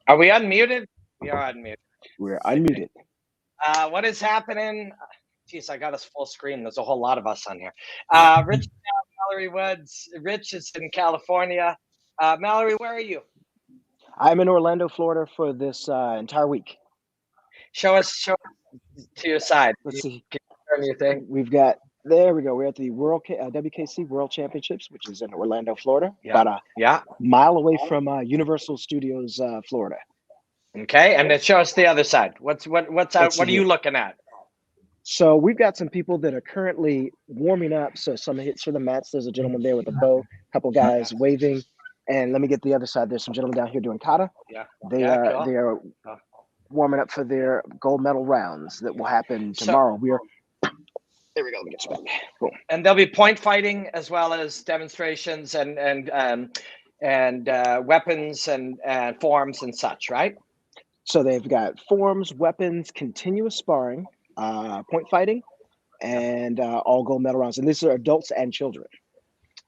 Are we unmuted? We are unmuted. We're unmuted. What is happening? Geez, I got us full screen. There's a whole lot of us on here. Rich, Mallory Woods. Rich is in California. Mallory, where are you? I'm in Orlando, Florida for this entire week. Show us to your side. Let's see. Can you turn your thing? There we go. We're at the WKC World Championships, which is in Orlando, Florida, Yeah. about a mile away from Universal Studios, Florida. Okay, and then show us the other side. What's out? What are you looking at? So we've got some people that are currently warming up. So some hits for the mats. There's a gentleman there with a bow, a couple guys waving. And let me get the other side. There's some gentlemen down here doing kata. Yeah. They are warming up for their gold medal rounds that will happen tomorrow. There we go. Let me get this back. Boom. And there'll be point fighting as well as demonstrations and weapons and forms and such, right? So they've got forms, weapons, continuous sparring, point fighting, and all gold medal rounds. And these are adults and children.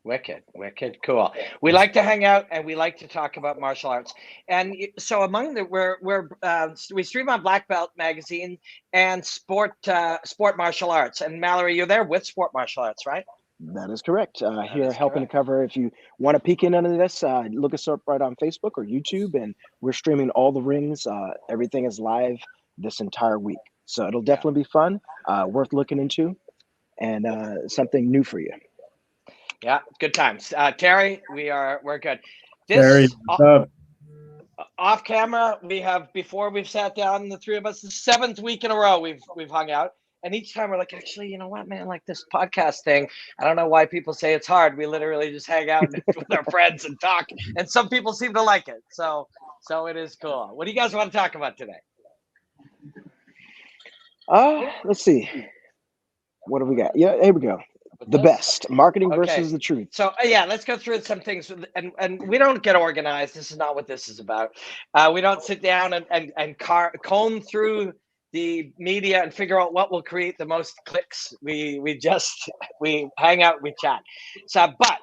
Wicked, cool. We like to hang out and we like to talk about martial arts. And so among we stream on Black Belt Magazine and Sport Martial Arts. And Mallory, you're there with Sport Martial Arts, right? That is correct. Here helping to cover. If you want to peek in under this, look us up right on Facebook or YouTube, and we're streaming all the rings. Everything is live this entire week, so it'll definitely be fun, worth looking into, and something new for you. Yeah, good times. Terry, we're good. Terry, what's up? Off camera, we've sat down, the three of us, the 7th week in a row we've hung out. And each time we're like, actually, you know what, man, like this podcast thing, I don't know why people say it's hard. We literally just hang out with our friends and talk. And some people seem to like it. So it is cool. What do you guys want to talk about today? Let's see. What do we got? Yeah, here we go. The best marketing versus the truth. So let's go through some things, and we don't get organized. This is not what this is about. We don't sit down and comb through the media and figure out what will create the most clicks. We hang out, we chat. So, but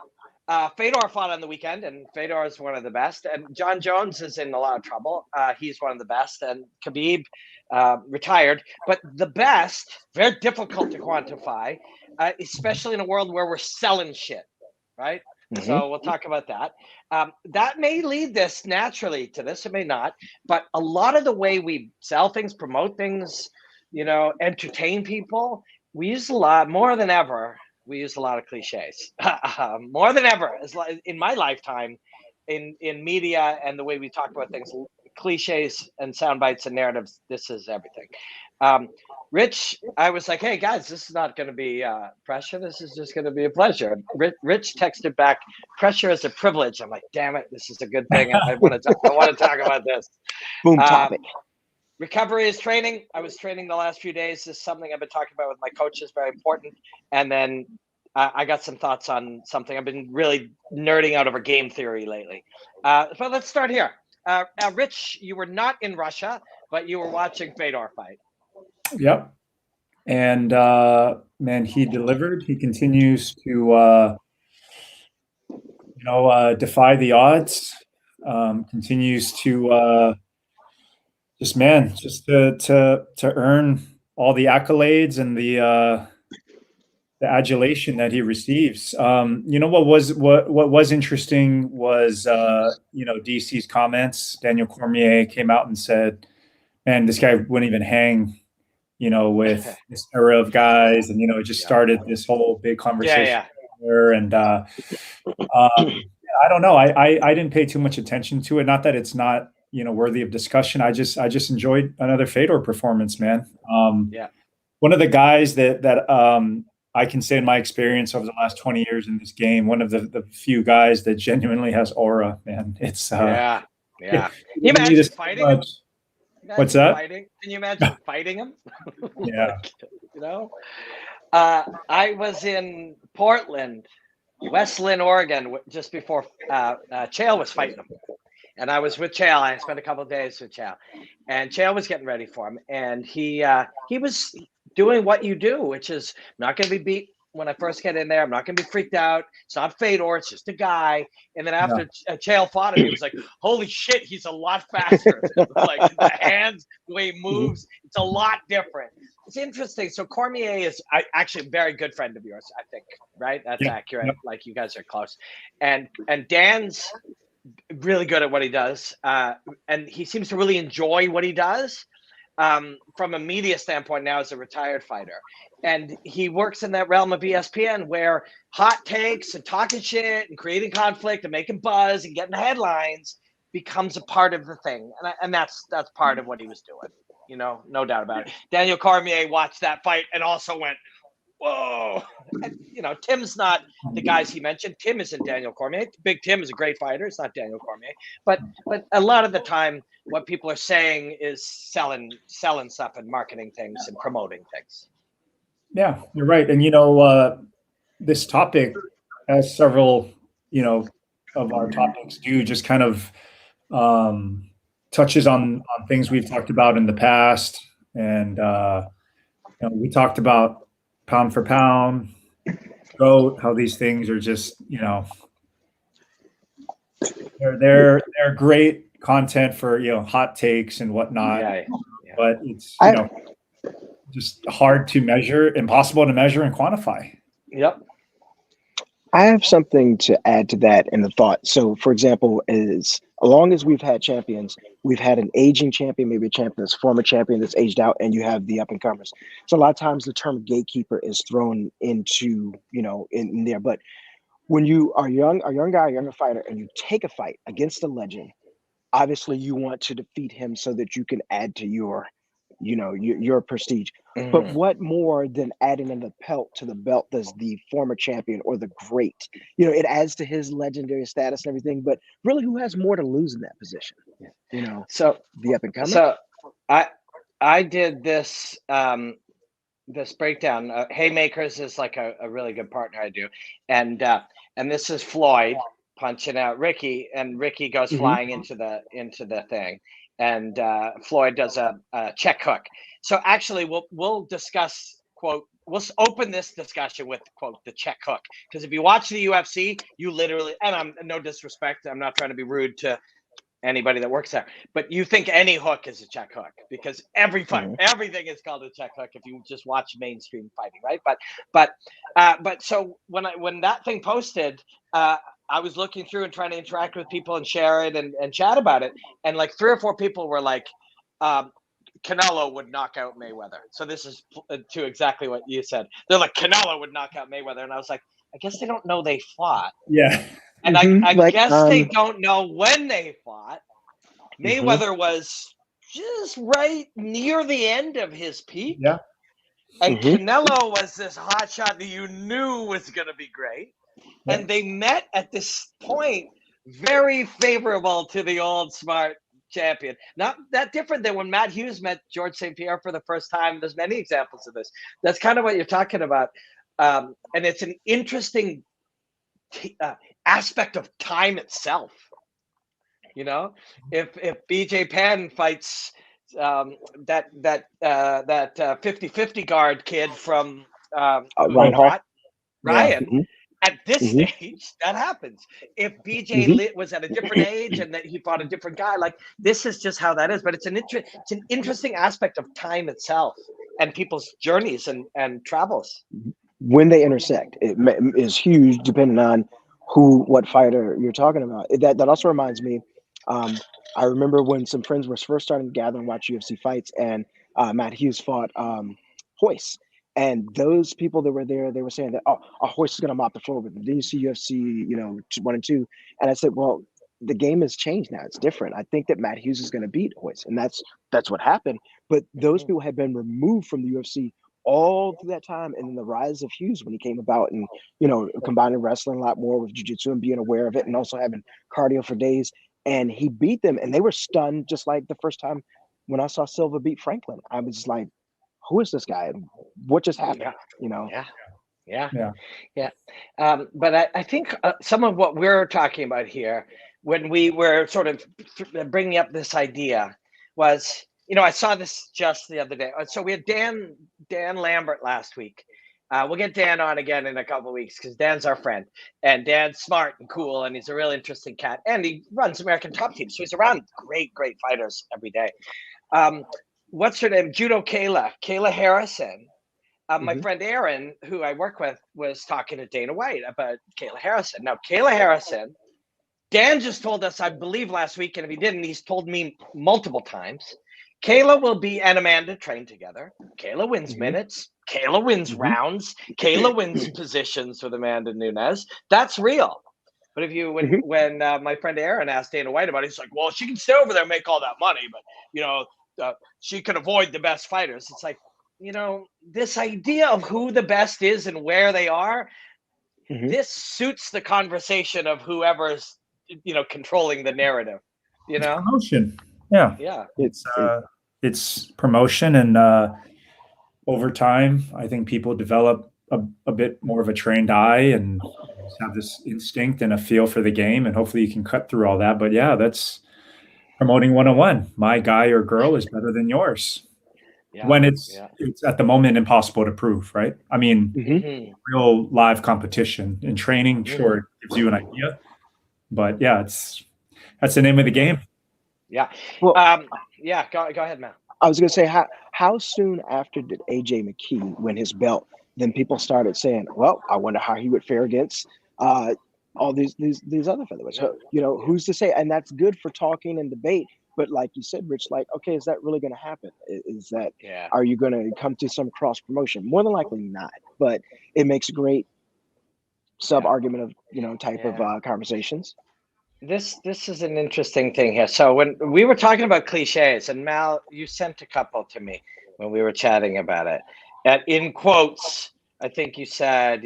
Fedor fought on the weekend, and Fedor is one of the best. And John Jones is in a lot of trouble. He's one of the best, and Khabib retired. But the best, very difficult to quantify, especially in a world where we're selling shit, right? Mm-hmm. So we'll talk about that. That may lead this naturally to this, it may not. But a lot of the way we sell things, promote things, entertain people, we use a lot, more than ever, we use a lot of cliches. More than ever, in my lifetime, in media and the way we talk about things, cliches and sound bites and narratives, this is everything. Rich, I was like, hey guys, this is not going to be pressure. This is just going to be a pleasure. Rich texted back, pressure is a privilege. I'm like, damn it, this is a good thing. I want to talk about this. Boom topic. Recovery is training. I was training the last few days. This is something I've been talking about with my coaches, very important. And then I got some thoughts on something. I've been really nerding out over game theory lately. But let's start here. Rich, you were not in Russia, but you were watching Fedor fight. Yep. And man, he delivered. He continues to defy the odds. Continues to to earn all the accolades and the adulation that he receives. What was interesting was DC's comments. Daniel Cormier came out and said, "Man, this guy wouldn't even hang." With this era of guys, and it just started this whole big conversation there. And I don't know. I didn't pay too much attention to it. Not that it's not worthy of discussion. I just enjoyed another Fedor performance, man. One of the guys that I can say in my experience over the last 20 years in this game, one of the few guys that genuinely has aura, man. It's yeah. Can you imagine fighting him? What's that? Can you imagine fighting him? Yeah. I was in Portland, West Lynn, Oregon, just before Chael was fighting him. And I was with Chael. I spent a couple of days with Chael. And Chael was getting ready for him. And he was doing what you do, which is not going to be beat when I first get in there. I'm not going to be freaked out. It's not Fedor. It's just a guy. And then after Chael fought him, he was like, holy shit, he's a lot faster. Like the hands, the way he moves, it's a lot different. It's interesting. So Cormier is actually a very good friend of yours, I think, right? That's accurate. Like you guys are close. And Dan's really good at what he does. And he seems to really enjoy what he does. From a media standpoint now as a retired fighter. And he works in that realm of ESPN where hot takes and talking shit and creating conflict and making buzz and getting headlines becomes a part of the thing. And that's part of what he was doing, you know, no doubt about it. Daniel Cormier watched that fight and also went, whoa. And, you know, Tim's not the guys he mentioned. Tim isn't Daniel Cormier. Big Tim is a great fighter. It's not Daniel Cormier. But a lot of the time, what people are saying is selling stuff and marketing things and promoting things. Yeah, you're right. And, you know, this topic, as several, you know, of our topics do, just kind of touches on things we've talked about in the past. And, you know, we talked about pound for pound, GOAT, how these things are just, you know, they're great content for, you know, hot takes and whatnot. But it's, you know, just hard to measure, impossible to measure and quantify. Yep. I have something to add to that in the thought. So, for example, as long as we've had champions, we've had an aging champion, maybe a champion that's former champion that's aged out, and you have the up and comers. So a lot of times the term gatekeeper is thrown into, you know, in there. But when you are a young guy, a younger fighter, and you take a fight against a legend, obviously you want to defeat him so that you can add to your, you know, your prestige. But what more than adding in the pelt to the belt does the former champion or the great? You know, it adds to his legendary status and everything. But really, who has more to lose in that position? You know, so the up and comer. So I did this this breakdown. Haymakers is like a really good partner I do, and this is Floyd punching out Ricky, and Ricky goes flying into the thing, and Floyd does a check hook. So actually, we'll discuss, quote, we'll open this discussion with, quote, the check hook, because if you watch the UFC, you literally, and I'm no disrespect, I'm not trying to be rude to anybody that works there, but you think any hook is a check hook because everything is called a check hook if you just watch mainstream fighting, right? But so when that thing posted, I was looking through and trying to interact with people and share it and chat about it, and like 3 or 4 people were like, Canelo would knock out Mayweather. So this is to exactly what you said. They're like, Canelo would knock out Mayweather, and I was like, I guess they don't know they fought. Yeah. And I guess they don't know when they fought. Mayweather was just right near the end of his peak. Yeah. And Canelo was this hot shot that you knew was going to be great. Yeah. And they met at this point very favorable to the old smart champion. Not that different than when Matt Hughes met George St. Pierre for the first time. There's many examples of this. That's kind of what you're talking about. And it's an interesting aspect of time itself. You know, if BJ Penn fights that 50-50 guard kid from Ryan at this stage, that happens. If BJ was at a different age and that he fought a different guy, like this is just how that is. But it's an interesting aspect of time itself and people's journeys and travels. When they intersect, it is huge depending on what fighter you're talking about. That also reminds me, I remember when some friends were first starting to gather and watch UFC fights, and Matt Hughes fought Hoist. And those people that were there, they were saying that, Hoist is going to mop the floor with him. Did you see UFC, 1 and 2? And I said, well, the game has changed now. It's different. I think that Matt Hughes is going to beat Hoist, and that's what happened. But those people had been removed from the UFC all through that time, and then the rise of Hughes when he came about, and combining wrestling a lot more with jiu-jitsu and being aware of it, and also having cardio for days. And he beat them, and they were stunned, just like the first time when I saw Silva beat Franklin. I was just like, "Who is this guy? What just happened?" Yeah. But I think some of what we're talking about here, when we were sort of bringing up this idea, was, I saw this just the other day. So we had Dan Lambert last week, We'll get Dan on again in a couple of weeks because Dan's our friend, and Dan's smart and cool, and he's a real interesting cat, and he runs American Top Team, so he's around great fighters every day. What's her name? Judo Kayla Harrison. My friend Aaron, who I work with, was talking to Dana White about Kayla Harrison. Now, Kayla Harrison, Dan just told us, I believe last week, and if he didn't, he's told me multiple times, Kayla will be and Amanda train together. Kayla wins minutes. Kayla wins rounds. Kayla wins positions with Amanda Nunes. That's real. But if you, when my friend Aaron asked Dana White about it, he's like, well, she can stay over there and make all that money, but, she can avoid the best fighters. It's like, this idea of who the best is and where they are, this suits the conversation of whoever's, controlling the narrative, It's promotion. Yeah. Yeah. It's promotion. And over time, I think people develop a bit more of a trained eye and have this instinct and a feel for the game. And hopefully you can cut through all that. But yeah, that's promoting 101. My guy or girl is better than yours. Yeah, when it's at the moment impossible to prove, right? I mean, real live competition in training, sure, it gives you an idea, but yeah, that's the name of the game. Yeah. Well, go ahead, Matt. I was going to say, how soon after did AJ McKee win his belt? Then people started saying, well, I wonder how he would fare against all these other featherweights. So, who's to say? And that's good for talking and debate. But like you said, Rich, okay, is that really going to happen? Is that, are you going to come to some cross promotion? More than likely not, but it makes a great sub argument of, type of conversations. This is an interesting thing here. So when we were talking about cliches, and Mal, you sent a couple to me when we were chatting about it. And in quotes, I think you said,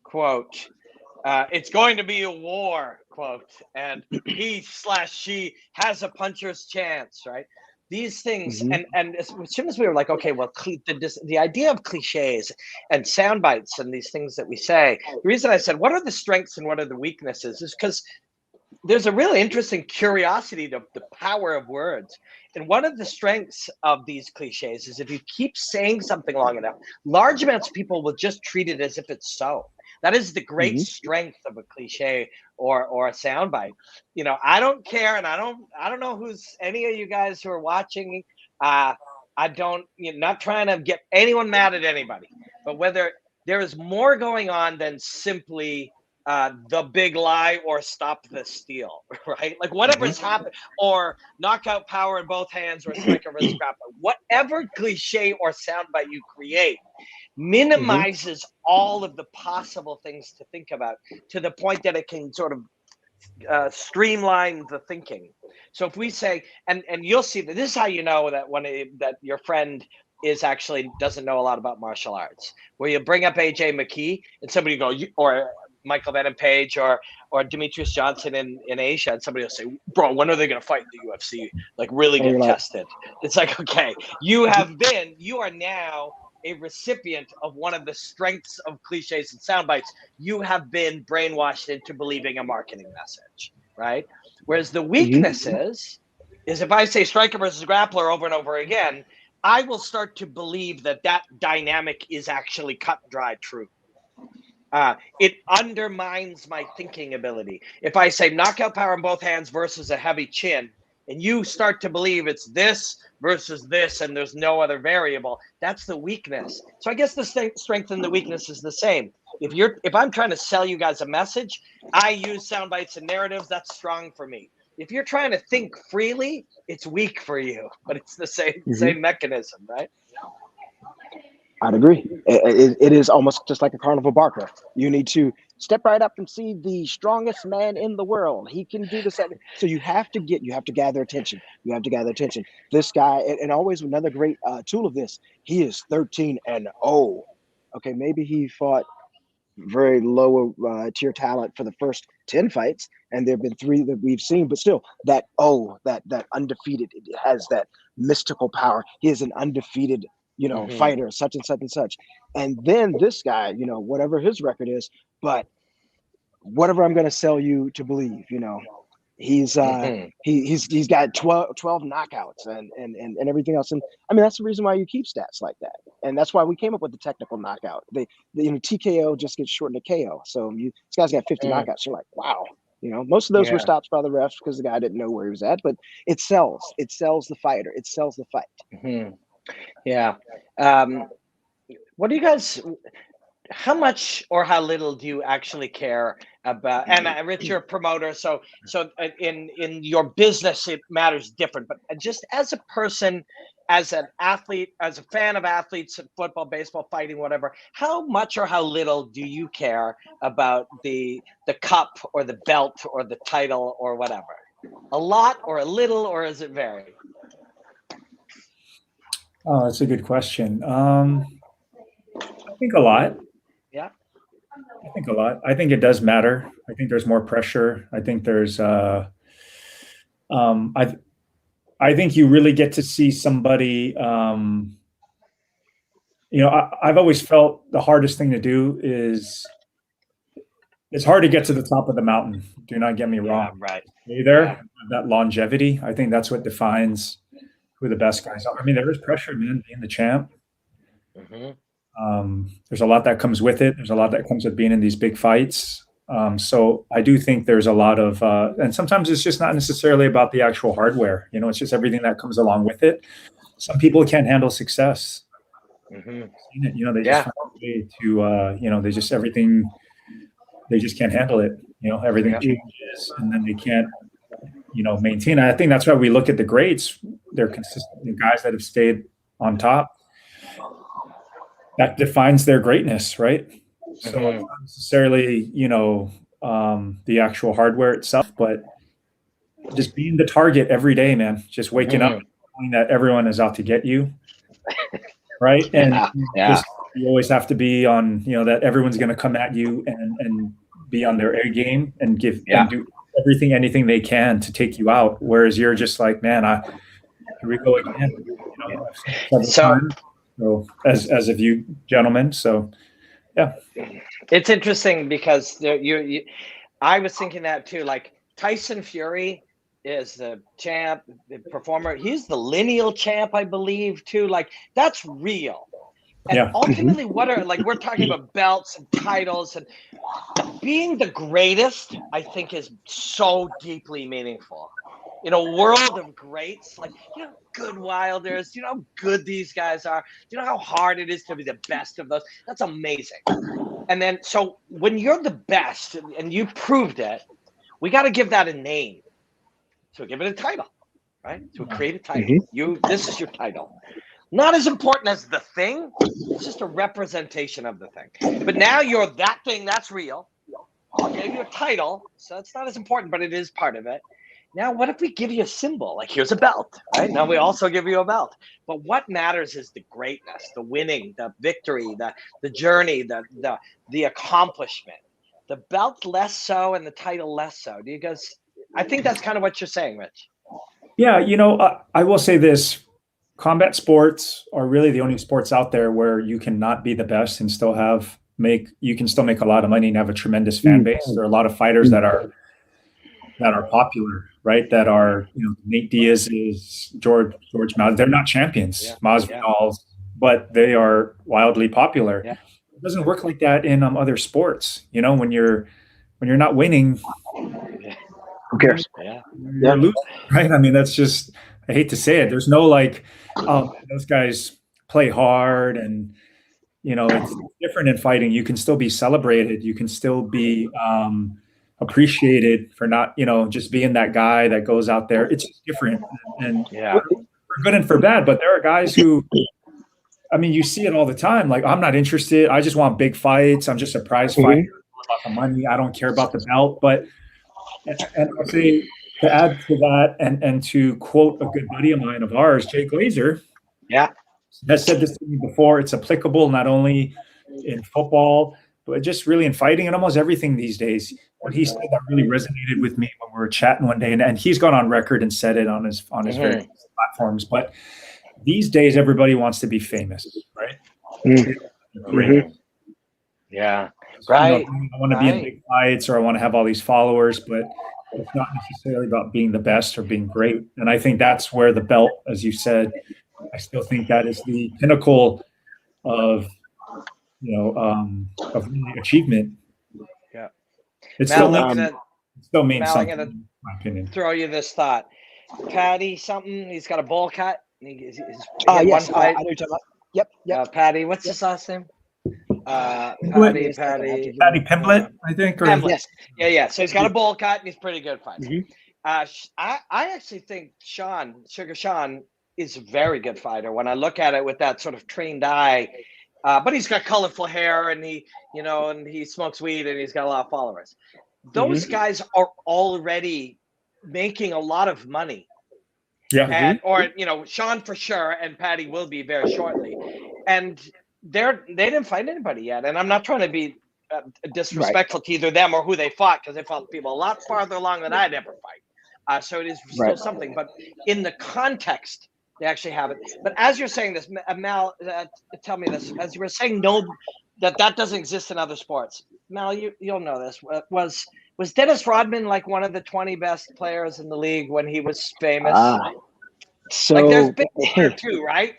quote, it's going to be a war, quote, and he/she has a puncher's chance, right? These things, and as soon as we were like, okay, well, the idea of cliches and sound bites and these things that we say, the reason I said, what are the strengths and what are the weaknesses is because there's a really interesting curiosity to the power of words. And one of the strengths of these cliches is if you keep saying something long enough, large amounts of people will just treat it as if it's so. That is the great strength of a cliche or a soundbite. I don't care, and I don't know who's any of you guys who are watching. Not trying to get anyone mad at anybody, but whether there is more going on than simply the big lie or stop the steal, right? Like whatever's happened, or knockout power in both hands, or striker versus grappler, whatever cliche or soundbite you create minimizes all of the possible things to think about to the point that it can sort of streamline the thinking. So if we say, and you'll see that this is how you know that that your friend is actually doesn't know a lot about martial arts, where you bring up AJ McKee and somebody go, or Michael Venom Page or Demetrius Johnson in Asia, and somebody will say, bro, when are they going to fight in the UFC? Like really get tested. It's like, okay, you are now a recipient of one of the strengths of cliches and sound bites. You have been brainwashed into believing a marketing message, right? Whereas the weaknesses is if I say striker versus grappler over and over again, I will start to believe that dynamic is actually cut and dry true. It undermines my thinking ability. If I say knockout power in both hands versus a heavy chin, and you start to believe it's this versus this and there's no other variable, that's the weakness. So I guess the strength and the weakness is the same. If I'm trying to sell you guys a message, I use sound bites and narratives, that's strong for me. If you're trying to think freely, it's weak for you, but it's the same mechanism, right? I'd agree. It is almost just like a carnival barker. You need to step right up and see the strongest man in the world. He can do this. So you have to gather attention. You have to gather attention. This guy, and always another great tool of this, he is 13-0. Okay, maybe he fought very low tier talent for the first 10 fights, and there have been 3 that we've seen, but still that undefeated, it has that mystical power. He is an undefeated fighter, such and such and such. And then this guy, whatever his record is, but whatever I'm going to sell you to believe, he's he's got 12 knockouts and everything else. And I mean, that's the reason why you keep stats like that. And that's why we came up with the technical knockout. TKO just gets shortened to KO. So this guy's got 50 knockouts. You're like, wow. Most of those were stops by the refs because the guy didn't know where he was at. But it sells. It sells the fighter. It sells the fight. Mm-hmm. Yeah. What do you guys? How much or how little do you actually care about? And Rich, you're a promoter, so in your business it matters different. But just as a person, as an athlete, as a fan of athletes, football, baseball, fighting, whatever, how much or how little do you care about the cup or the belt or the title or whatever? A lot or a little, or is it vary? Oh, that's a good question. I think a lot. Yeah. I think a lot. I think it does matter. I think there's more pressure. I think there's I think you really get to see somebody I've always felt the hardest thing to do is it's hard to get to the top of the mountain. Do not get me wrong. Yeah, right. Either that longevity, I think that's what defines who the best guys are. I mean, there is pressure, man, being the champ. Mm-hmm. There's a lot that comes with it. There's a lot that comes with being in these big fights. So I do think there's a lot of, and sometimes it's just not necessarily about the actual hardware. It's just everything that comes along with it. Some people can't handle success. Mm-hmm. They just find a way to, they just everything. They just can't handle it. Everything changes, and then they can't, maintain. I think that's why we look at the greats. They're consistent guys that have stayed on top. That defines their greatness, right? So it's not necessarily, the actual hardware itself, but just being the target every day, man. Just waking up knowing that everyone is out to get you, right? And you always have to be on, that everyone's going to come at you and be on their A game and and do anything they can to take you out. Whereas you're just like, man, here we go again. So as of you gentlemen, so yeah, it's interesting because I was thinking that too. Like Tyson Fury is the champ, the performer. He's the lineal champ, I believe, too. Like that's real. And ultimately, we're talking about belts and titles, and being the greatest, I think, is so deeply meaningful. In a world of greats, like, good Wilders, how good these guys are, how hard it is to be the best of those. That's amazing. And then, so when you're the best and you proved it, we got to give that a name. So give it a title, right? So create a title. This is your title. Not as important as the thing. It's just a representation of the thing. But now you're that thing that's real. I'll give you a title, so it's not as important, but it is part of it. Now, what if we give you a symbol? Like, here's a belt, right? Now we also give you a belt. But what matters is the greatness, the winning, the victory, the journey, the accomplishment. The belt less so, and the title less so. Do you guys? I think that's kind of what you're saying, Rich. Yeah, I will say this. Combat sports are really the only sports out there where you cannot be the best and still you can still make a lot of money and have a tremendous fan base. There are a lot of fighters that are popular, right? That are, Nate Diaz's, George Masvidal. They're not champions, Masvidal's, but they are wildly popular. Yeah. It doesn't work like that in other sports. When you're not winning, who cares? You're losing, right? I mean, that's just, I hate to say it. There's no those guys play hard and, it's different in fighting. You can still be celebrated. You can still be appreciated for not, just being that guy that goes out there. It's just different. And for good and for bad. But there are guys who, I mean, you see it all the time. Like, I'm not interested. I just want big fights. I'm just a prize fighter. About the money. I don't care about the belt. But, and I'll say, to add to that, and to quote a good buddy of mine of ours, Jay Glazer, has said this to me before. It's applicable not only in football, but just really in fighting and almost everything these days. What he said that really resonated with me when we were chatting one day, and he's gone on record and said it on his various platforms. But these days, everybody wants to be famous, right? Yeah, right. I want to be in big fights, or I want to have all these followers, but it's not necessarily about being the best or being great. And I think that's where the belt, as you said, I still think that is the pinnacle of of really achievement. Yeah. It Mal, still means Mal, something, I'm gonna in my opinion. throw you this thought. Patty something, he's got a bowl cut. He's Yes, one I know fight. what you're talking about. Yep. Patty, what's Yep. his last name? Pimblett? Patty. Patty Pimblett, I think. Or Pimblett. Yes. Yeah. So he's got a bowl cut and he's pretty good fighter. Mhm. I actually think Sugar Sean is a very good fighter when I look at it with that sort of trained eye. But he's got colorful hair and he smokes weed and he's got a lot of followers. Those guys are already making a lot of money. yeah. Sean for sure, and Patty will be very shortly. And they didn't fight anybody yet. And I'm not trying to be disrespectful to either them or who they fought, because they fought people a lot farther along than I'd ever fight. So it is still something. But in the context, they actually have it. But as you're saying this, Mal, tell me this. As you were saying, that doesn't exist in other sports. Mal, you'll know this. Was Dennis Rodman like one of the 20 best players in the league when he was famous? So like there's been there too, right?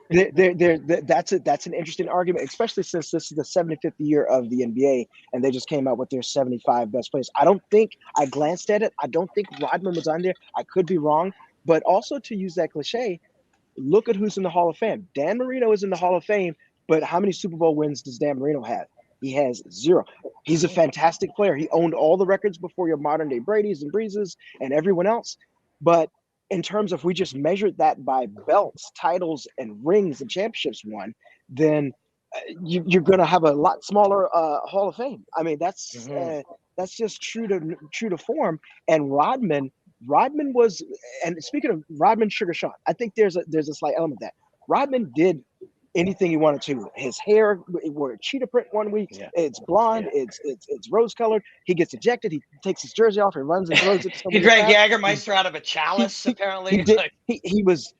That's an interesting argument, especially since this is the 75th year of the NBA and they just came out with their 75 best players. I glanced at it. I don't think Rodman was on there. I could be wrong, but also to use that cliche, look at who's in the Hall of Fame. Dan Marino is in the Hall of Fame, but how many Super Bowl wins does Dan Marino have? He has 0. He's a fantastic player. He owned all the records before your modern day Brady's and Breezes and everyone else. But in terms of, we just measured that by belts, titles, and rings and championships won, then you're going to have a lot smaller Hall of Fame. I mean, that's just true to form. And Rodman was, and speaking of Rodman, Sugar Sean, I think there's a slight element of that. Rodman did anything he wanted to. His hair wore cheetah print one week. Yeah. It's blonde. Yeah. It's rose colored. He gets ejected. He takes his jersey off and runs and throws it. He drank Jägermeister out of a chalice. Apparently, he was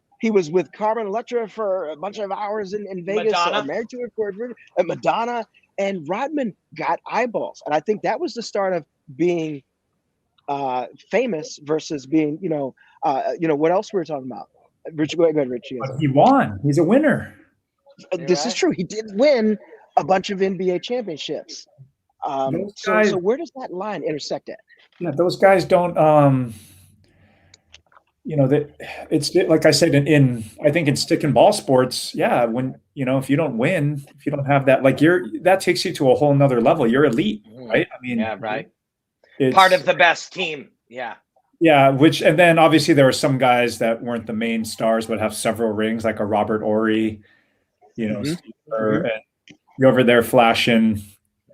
with Carmen Electra for a bunch of hours in Vegas. Married to her, Madonna, and Rodman got eyeballs, and I think that was the start of being famous versus being what else we were talking about. Rich, go ahead, Rich. But he won. He's a winner. This is true. He did win a bunch of NBA championships. So where does that line intersect at? Yeah, those guys don't. It's like I said I think in stick and ball sports. Yeah, when if you don't win, if you don't have that, that takes you to a whole nother level. You're elite, right? I mean, yeah, right. Part of the best team. Yeah. Yeah, and then obviously there were some guys that weren't the main stars but have several rings, like a Robert Ory. Steve Kerr, and you're over there flashing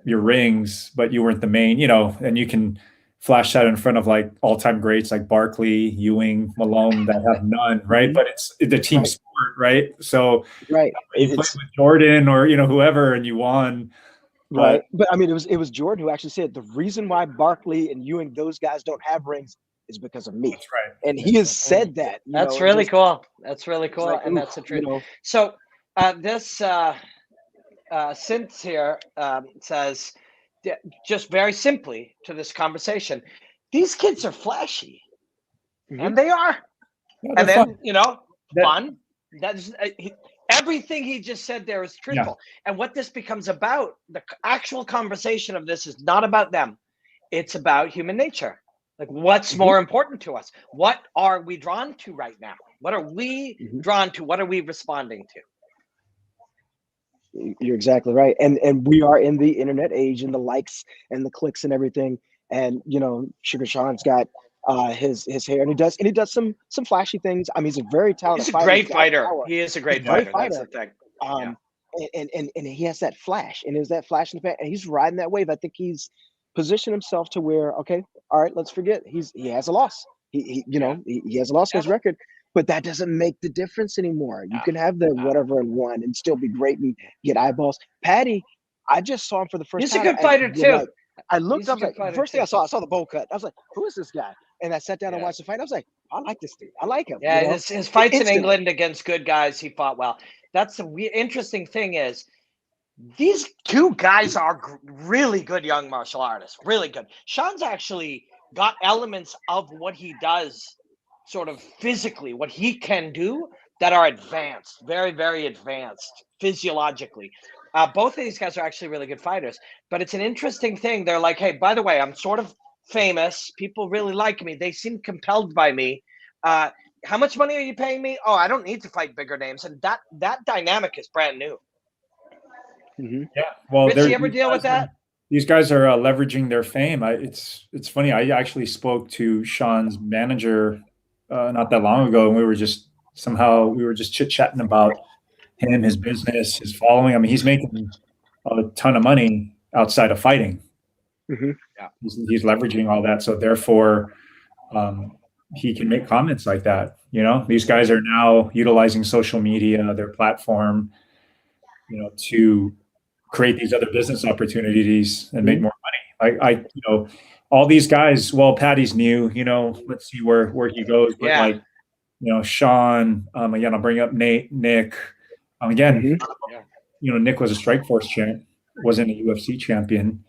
your rings, but you weren't the main, and you can flash that in front of like all-time greats like Barkley, Ewing, Malone that have none, right? But it's the team sport, right? So you played with Jordan or whoever, and you won. Right. But I mean, it was Jordan who actually said the reason why Barkley and Ewing, those guys don't have rings is because of me. That's right. And he has said that. That's really cool. That's really cool. Like, and that's the truth. So this Synth here says, just very simply to this conversation, these kids are flashy, and they are. Yeah, and then fun. That's everything he just said there is truthful. Yeah. And what this becomes about, the actual conversation of this is not about them. It's about human nature. Like, what's more important to us? What are we drawn to right now? What are we drawn to? What are we responding to? You're exactly right. And we are in the internet age and the likes and the clicks and everything. And, Sugar Sean's got his hair, and he does some flashy things. I mean, he's a very talented fighter. He's a great fighter. He is a great fighter. That's the thing. And he has that flash, and there's that flash in the back, and he's riding that wave. I think he's positioned himself to where, okay, all right, let's forget he has a loss. He has a loss on his record, but that doesn't make the difference anymore. You can have the whatever and one and still be great and get eyeballs. Patty, I just saw him for the first time. He's a good fighter too. I looked up, first thing I saw the bowl cut. I was like, who is this guy? And I sat down and watched the fight. I was like, I like this dude. I like him. Yeah, his fights in England against good guys, he fought well. That's the interesting thing is, these two guys are really good young martial artists, really good. Sean's actually got elements of what he does sort of physically, what he can do that are advanced, very, very advanced physiologically. Both of these guys are actually really good fighters, but it's an interesting thing. They're like, hey, by the way, I'm sort of famous. People really like me. They seem compelled by me. How much money are you paying me? Oh, I don't need to fight bigger names. And that dynamic is brand new. Mm-hmm. Yeah. Well, Rich, you ever deal with that? These guys are leveraging their fame. It's funny. I actually spoke to Sean's manager not that long ago, and we were just chit chatting about him, his business, his following. I mean, he's making a ton of money outside of fighting. Mm-hmm. Yeah, he's leveraging all that, so therefore, he can make comments like that. You know, these guys are now utilizing social media, their platform, you know, to create these other business opportunities and make more money. You know, all these guys. Well, Patty's new. You know, let's see where he goes. But like, you know, Sean. Again, I'll bring up Nick. Again, you know, Nick was a Strikeforce champ, wasn't a UFC champion.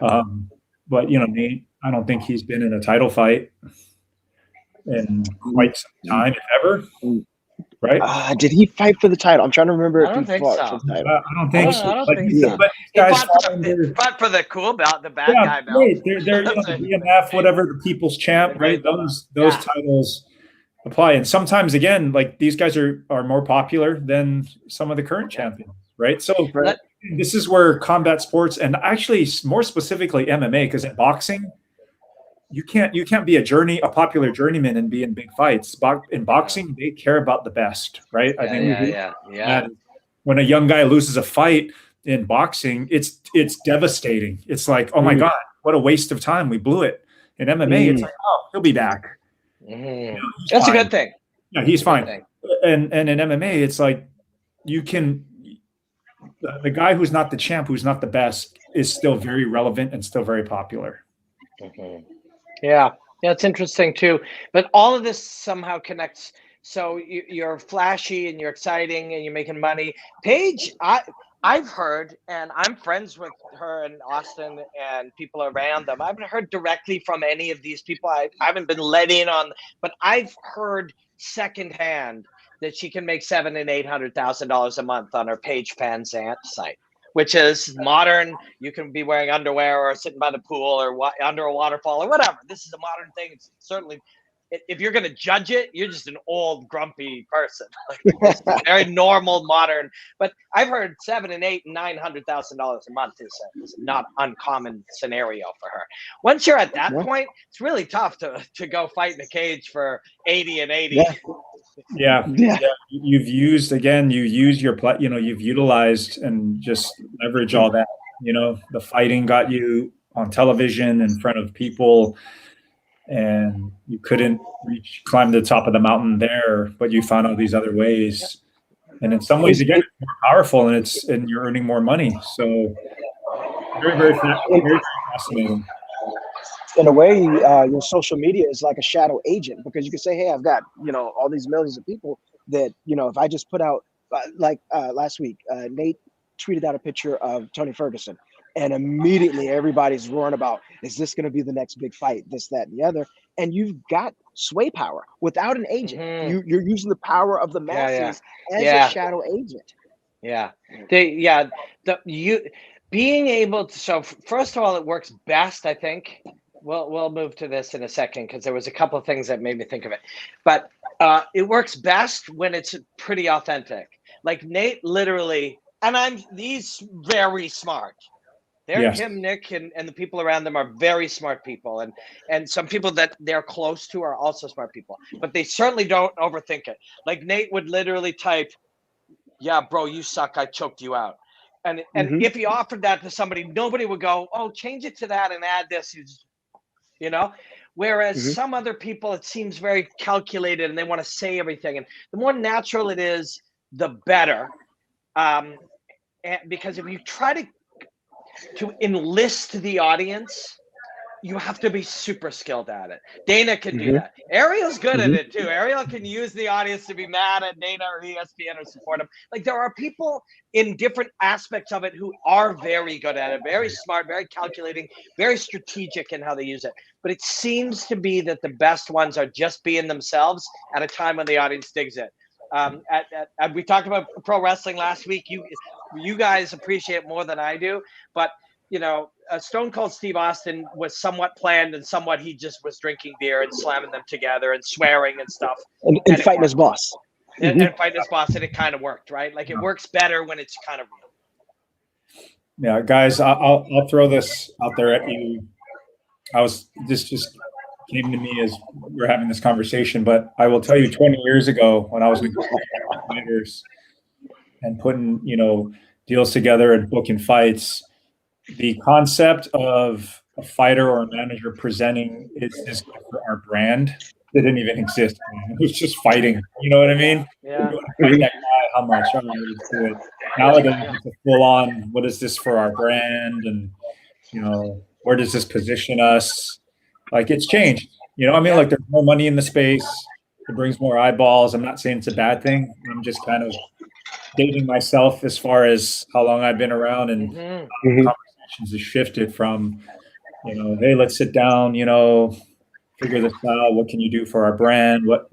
But you know, Nate, I don't think he's been in a title fight in quite some time, if ever. Right? Did he fight for the title? I'm trying to remember if he fought for the title. I don't think so. I don't think so. But He fought for the cool belt, the bad guy belt. Right. They're you know, the BMF, whatever, the People's Champ, right? Those titles apply. And sometimes, again, like these guys are more popular than some of the current champions, right? So this is where combat sports, and actually more specifically MMA, because in boxing, you can't be a popular journeyman and be in big fights. In boxing, they care about the best, right? I think when a young guy loses a fight in boxing, it's devastating. It's like, oh my God, what a waste of time. We blew it. In MMA, it's like, oh, he'll be back. You know, that's fine. A good thing. Yeah, he's fine. And in MMA, it's like the guy who's not the champ, who's not the best, is still very relevant and still very popular. Yeah, it's interesting too. But all of this somehow connects. So you're flashy and you're exciting and you're making money. Paige, I've heard, and I'm friends with her in Austin and people around them. I haven't heard directly from any of these people. I haven't been let in on, but I've heard secondhand that she can make $700,000 and $800,000 a month on her Paige Van Zandt site, which is modern. You can be wearing underwear or sitting by the pool or under a waterfall or whatever. This is a modern thing. It's certainly, if you're going to judge it, you're just an old, grumpy person. Like, very normal, modern. But I've heard $700,000 and $800,000 and $900,000 a month is not uncommon scenario for her. Once you're at that point, it's really tough to go fight in a cage for 80 and 80. Yeah. You've utilized and just leverage all that. You know, the fighting got you on television in front of people, and you couldn't climb to the top of the mountain there, but you found out these other ways. And in some ways, again, it's more powerful, and you're earning more money. So very, very, very fascinating. In a way, your social media is like a shadow agent, because you can say, hey, I've got, you know, all these millions of people that, you know, if I just put out, last week, Nate tweeted out a picture of Tony Ferguson, and immediately everybody's roaring about, is this going to be the next big fight, this, that, and the other. And you've got sway power without an agent. You're using the power of the masses as a shadow agent. Being able to, so first of all, it works best, I think. We'll move to this in a second, because there was a couple of things that made me think of it. But it works best when it's pretty authentic. Like Nate literally, and these very smart. Him, Nick, and the people around them are very smart people. And some people that they're close to are also smart people. But they certainly don't overthink it. Like Nate would literally type, yeah, bro, you suck. I choked you out. And if he offered that to somebody, nobody would go, oh, change it to that and add this. You know, whereas some other people, it seems very calculated and they want to say everything. And the more natural it is, the better. Because if you try to enlist the audience, you have to be super skilled at it. Dana can do that. Ariel's good at it too. Ariel can use the audience to be mad at Dana or ESPN or support him. Like, there are people in different aspects of it who are very good at it, very smart, very calculating, very strategic in how they use it. But it seems to be that the best ones are just being themselves at a time when the audience digs it. We talked about pro wrestling last week. You guys appreciate it more than I do, but Stone Cold Steve Austin was somewhat planned and somewhat he just was drinking beer and slamming them together and swearing and stuff. And fighting his boss. And fighting his boss, and it kind of worked, right? Like it works better when it's kind of real. Yeah, guys, I'll throw this out there at you. This just came to me as we're having this conversation, but I will tell you 20 years ago when I was fighters and putting, deals together and booking fights, the concept of a fighter or a manager presenting is this for our brand. It didn't even exist. Man. It was just fighting. You know what I mean? Yeah. Fight that guy, how much? Oh, let's do it. Nowadays, it's a full on, what is this for our brand? And, where does this position us? Like, it's changed. Like, there's more money in the space. It brings more eyeballs. I'm not saying it's a bad thing. I'm just kind of dating myself as far as how long I've been around, and conversations have shifted from, hey, let's sit down, figure this out. What can you do for our brand? What,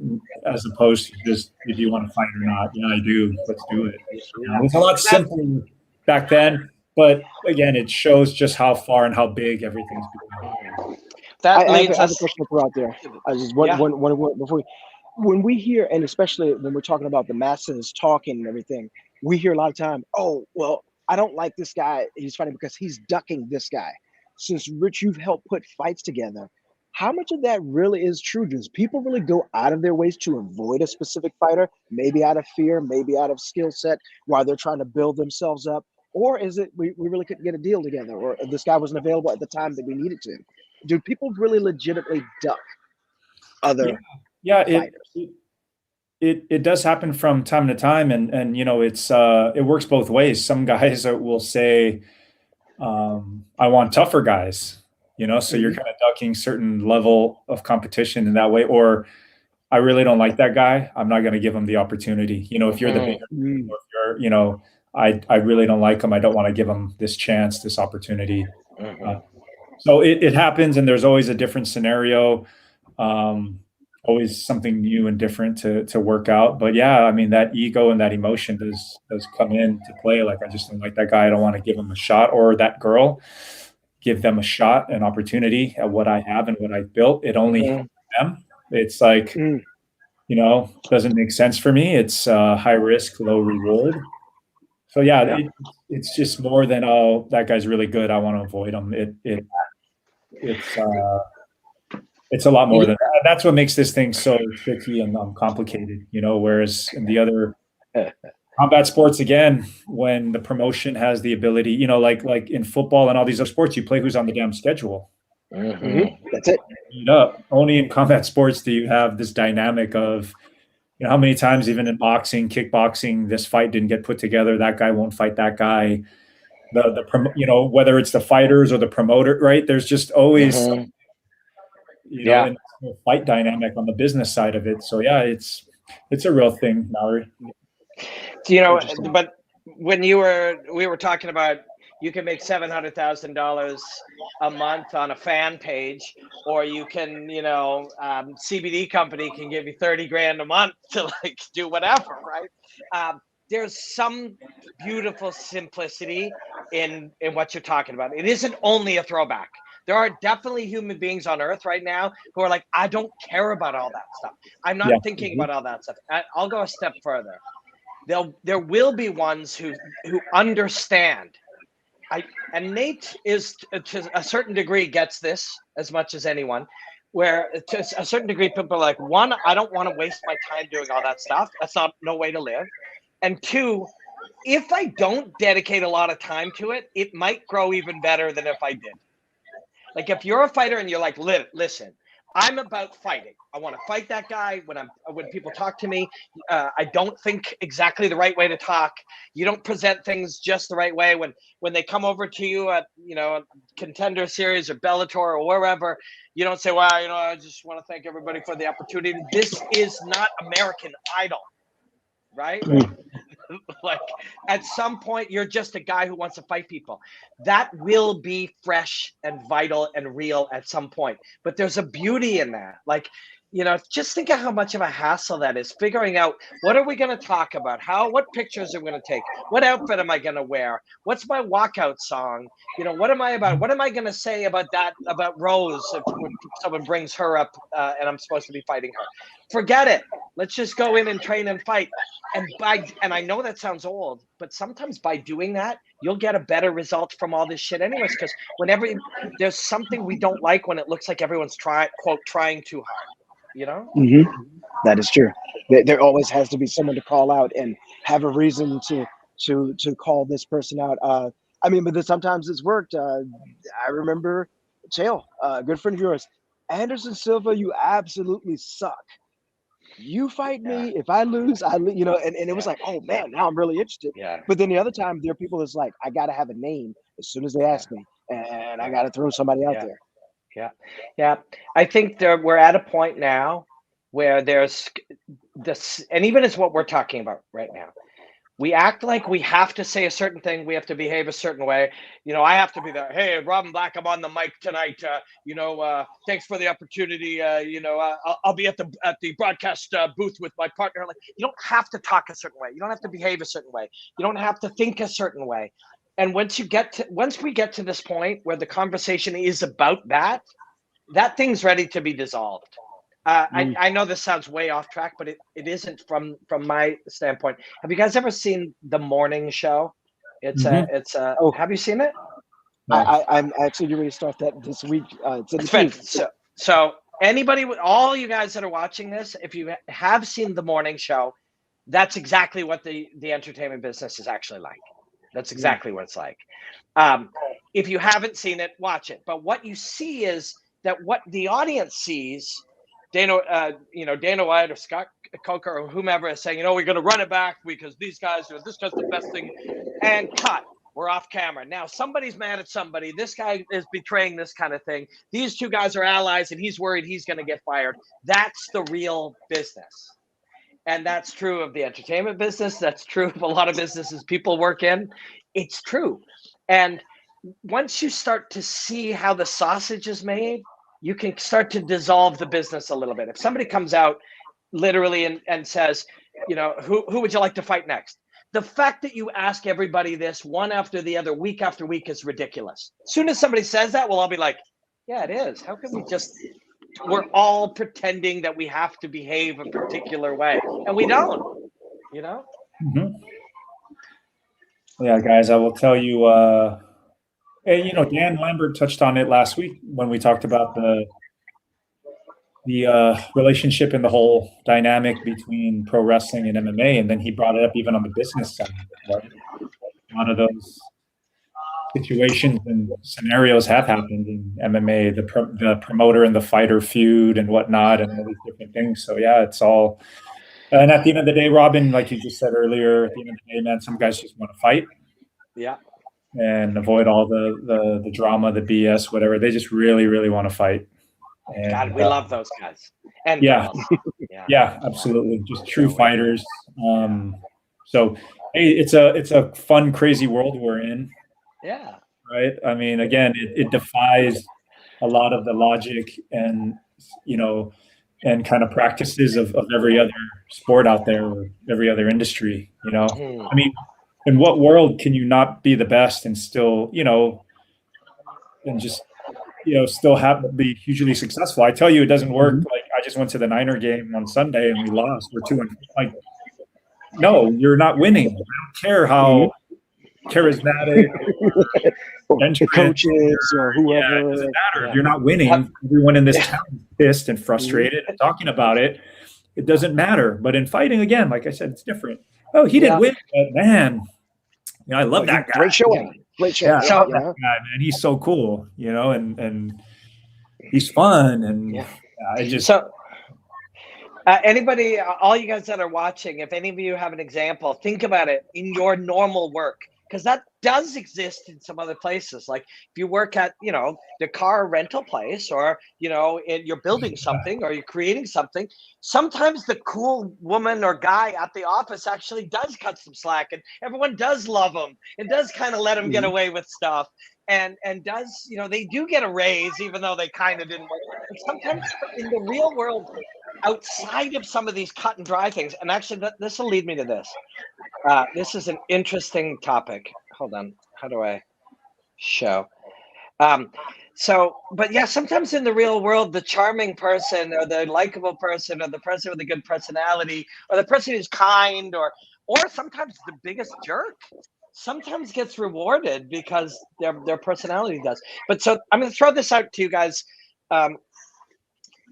as opposed to just, do you want to fight or not? Yeah, I do. Let's do it. It's a lot simpler back then, but again, it shows just how far and how big everything's become. I have a question to throw out there. I just before when we hear, and especially when we're talking about the masses talking and everything, we hear a lot of time, oh, well, I don't like this guy. He's fighting because he's ducking this guy. Since Rich, you've helped put fights together, how much of that really is true? Does people really go out of their ways to avoid a specific fighter, maybe out of fear, maybe out of skill set, while they're trying to build themselves up? Or is it we really couldn't get a deal together, or this guy wasn't available at the time that we needed to? Do people really legitimately duck other fighters? It does happen from time to time, and it's it works both ways. Some guys will say, I want tougher guys, so you're kind of ducking certain level of competition in that way, or I really don't like that guy, I'm not going to give him the opportunity. If you're the bigger, or if you're, I really don't like him, I don't want to give him this chance, this opportunity. So it happens, and there's always a different scenario, always something new and different to work out. But yeah, I mean, that ego and that emotion does come into play. Like, I just don't like that guy, I don't want to give him a shot, or that girl, give them a shot, an opportunity at what I have and what I've built. It only helps them. It's like, doesn't make sense for me. It's high risk, low reward. So yeah. It's just more than, oh, that guy's really good, I want to avoid him. It's a lot more than that. That's what makes this thing so tricky and complicated, whereas in the other combat sports, again, when the promotion has the ability, like in football and all these other sports, you play who's on the damn schedule. That's it. Only in combat sports do you have this dynamic of, how many times, even in boxing, kickboxing, this fight didn't get put together. That guy won't fight that guy. Whether it's the fighters or the promoter, right? There's just always, fight dynamic on the business side of it. So yeah, it's a real thing, Mallory. But when we were talking about, you can make $700,000 a month on a fan page, or you can, CBD company can give you 30 grand a month to do whatever, right? There's some beautiful simplicity in what you're talking about. It isn't only a throwback. There are definitely human beings on earth right now who are like, I don't care about all that stuff. I'm not thinking about all that stuff. I'll go a step further. There will be ones who understand. And Nate is, to a certain degree, gets this as much as anyone, where to a certain degree, people are like, one, I don't want to waste my time doing all that stuff. That's no way to live. And two, if I don't dedicate a lot of time to it, it might grow even better than if I did. Like, if you're a fighter and you're like, listen, I'm about fighting. I want to fight that guy. When people talk to me, I don't think exactly the right way to talk. You don't present things just the right way. When they come over to you at a Contender Series or Bellator or wherever, you don't say, well, I just want to thank everybody for the opportunity. This is not American Idol, right? Like, at some point, you're just a guy who wants to fight people. That will be fresh and vital and real at some point. But there's a beauty in that. Like, just think of how much of a hassle that is, figuring out what are we going to talk about, what pictures are we going to take, what outfit am I going to wear, what's my walkout song, what am I about, what am I going to say about Rose if someone brings her up and I'm supposed to be fighting her. Forget it. Let's just go in and train and fight. And I know that sounds old, but sometimes by doing that, you'll get a better result from all this shit anyways, because whenever there's something we don't like when it looks like everyone's trying too hard. That is true. There always has to be someone to call out and have a reason to call this person out. But then sometimes it's worked. I remember Chael, a good friend of yours, Anderson Silva, you absolutely suck. You fight me. If I lose, and it was like, oh man, now I'm really interested. Yeah. But then the other time, there are people that's like, I got to have a name as soon as they ask me, and I got to throw somebody out there. Yeah. I think we're at a point now where there's this, and even as what we're talking about right now, we act like we have to say a certain thing. We have to behave a certain way. I have to be there. Hey, Robin Black, I'm on the mic tonight. Thanks for the opportunity. I'll be at the broadcast booth with my partner. Like, you don't have to talk a certain way. You don't have to behave a certain way. You don't have to think a certain way. And once we get to this point where the conversation is about that thing's ready to be dissolved. I know this sounds way off track, but it isn't from my standpoint. Have you guys ever seen The Morning Show? Have you seen it? I'm actually going to start that this week. So anybody, all you guys that are watching this, if you have seen The Morning Show, that's exactly what the entertainment business is actually like. That's exactly what it's like. If you haven't seen it, watch it. But what you see is that what the audience sees, Dana White or Scott Coker or whomever is saying, we're going to run it back because this guy's the best thing, and cut. We're off camera. Now somebody's mad at somebody. This guy is betraying this kind of thing. These two guys are allies, and he's worried he's going to get fired. That's the real business. And that's true of the entertainment business. That's true of a lot of businesses people work in. It's true. And once you start to see how the sausage is made, you can start to dissolve the business a little bit. If somebody comes out literally and says, who would you like to fight next? The fact that you ask everybody this one after the other, week after week, is ridiculous. As soon as somebody says that, we'll all be like, yeah, it is. How can we we're all pretending that we have to behave a particular way, and we don't, Yeah, guys, I will tell you, Dan Lambert touched on it last week when we talked about the relationship and the whole dynamic between pro wrestling and MMA, and then he brought it up even on the business side. Right? One of those situations and scenarios have happened in MMA, the promoter and the fighter feud and whatnot, and all these different things. So yeah, it's all. And at the end of the day, Robin, like you just said earlier, at the end of the day, man, some guys just want to fight. Yeah. And avoid all the drama, the BS, whatever. They just really, really want to fight. And, God, we love those guys. And yeah, absolutely, just true fighters. So, hey, it's a fun, crazy world we're in. Yeah. Right. I mean, again, it defies a lot of the logic and and kind of practices of every other sport out there, or every other industry. I mean, in what world can you not be the best and still, and just, still be hugely successful? I tell you, it doesn't work. Like, I just went to the Niner game on Sunday and we lost. We're 2-2. Like, no, you're not winning. I don't care how charismatic the coaches or whoever. It doesn't matter. If you're not winning, everyone in this town is pissed and frustrated and talking about it. It doesn't matter. But in fighting, again, like I said, it's different. Oh, he didn't win, but man, I love that guy. Great showing. Yeah, I love that guy, man. He's so cool, and he's fun, and anybody, all you guys that are watching, if any of you have an example, think about it in your normal work, because that does exist in some other places. Like if you work at, the car rental place, or, and you're building something or you're creating something, sometimes the cool woman or guy at the office actually does cut some slack, and everyone does love them and does kind of let them get away with stuff, and does, they do get a raise even though they kind of didn't work. And sometimes in the real world, outside of some of these cut and dry things, and actually this will lead me to this. This is an interesting topic. Hold on. How do I show? But yeah, sometimes in the real world, the charming person or the likable person or the person with a good personality or the person who's kind or sometimes the biggest jerk sometimes gets rewarded because their personality does. But so I'm going to throw this out to you guys.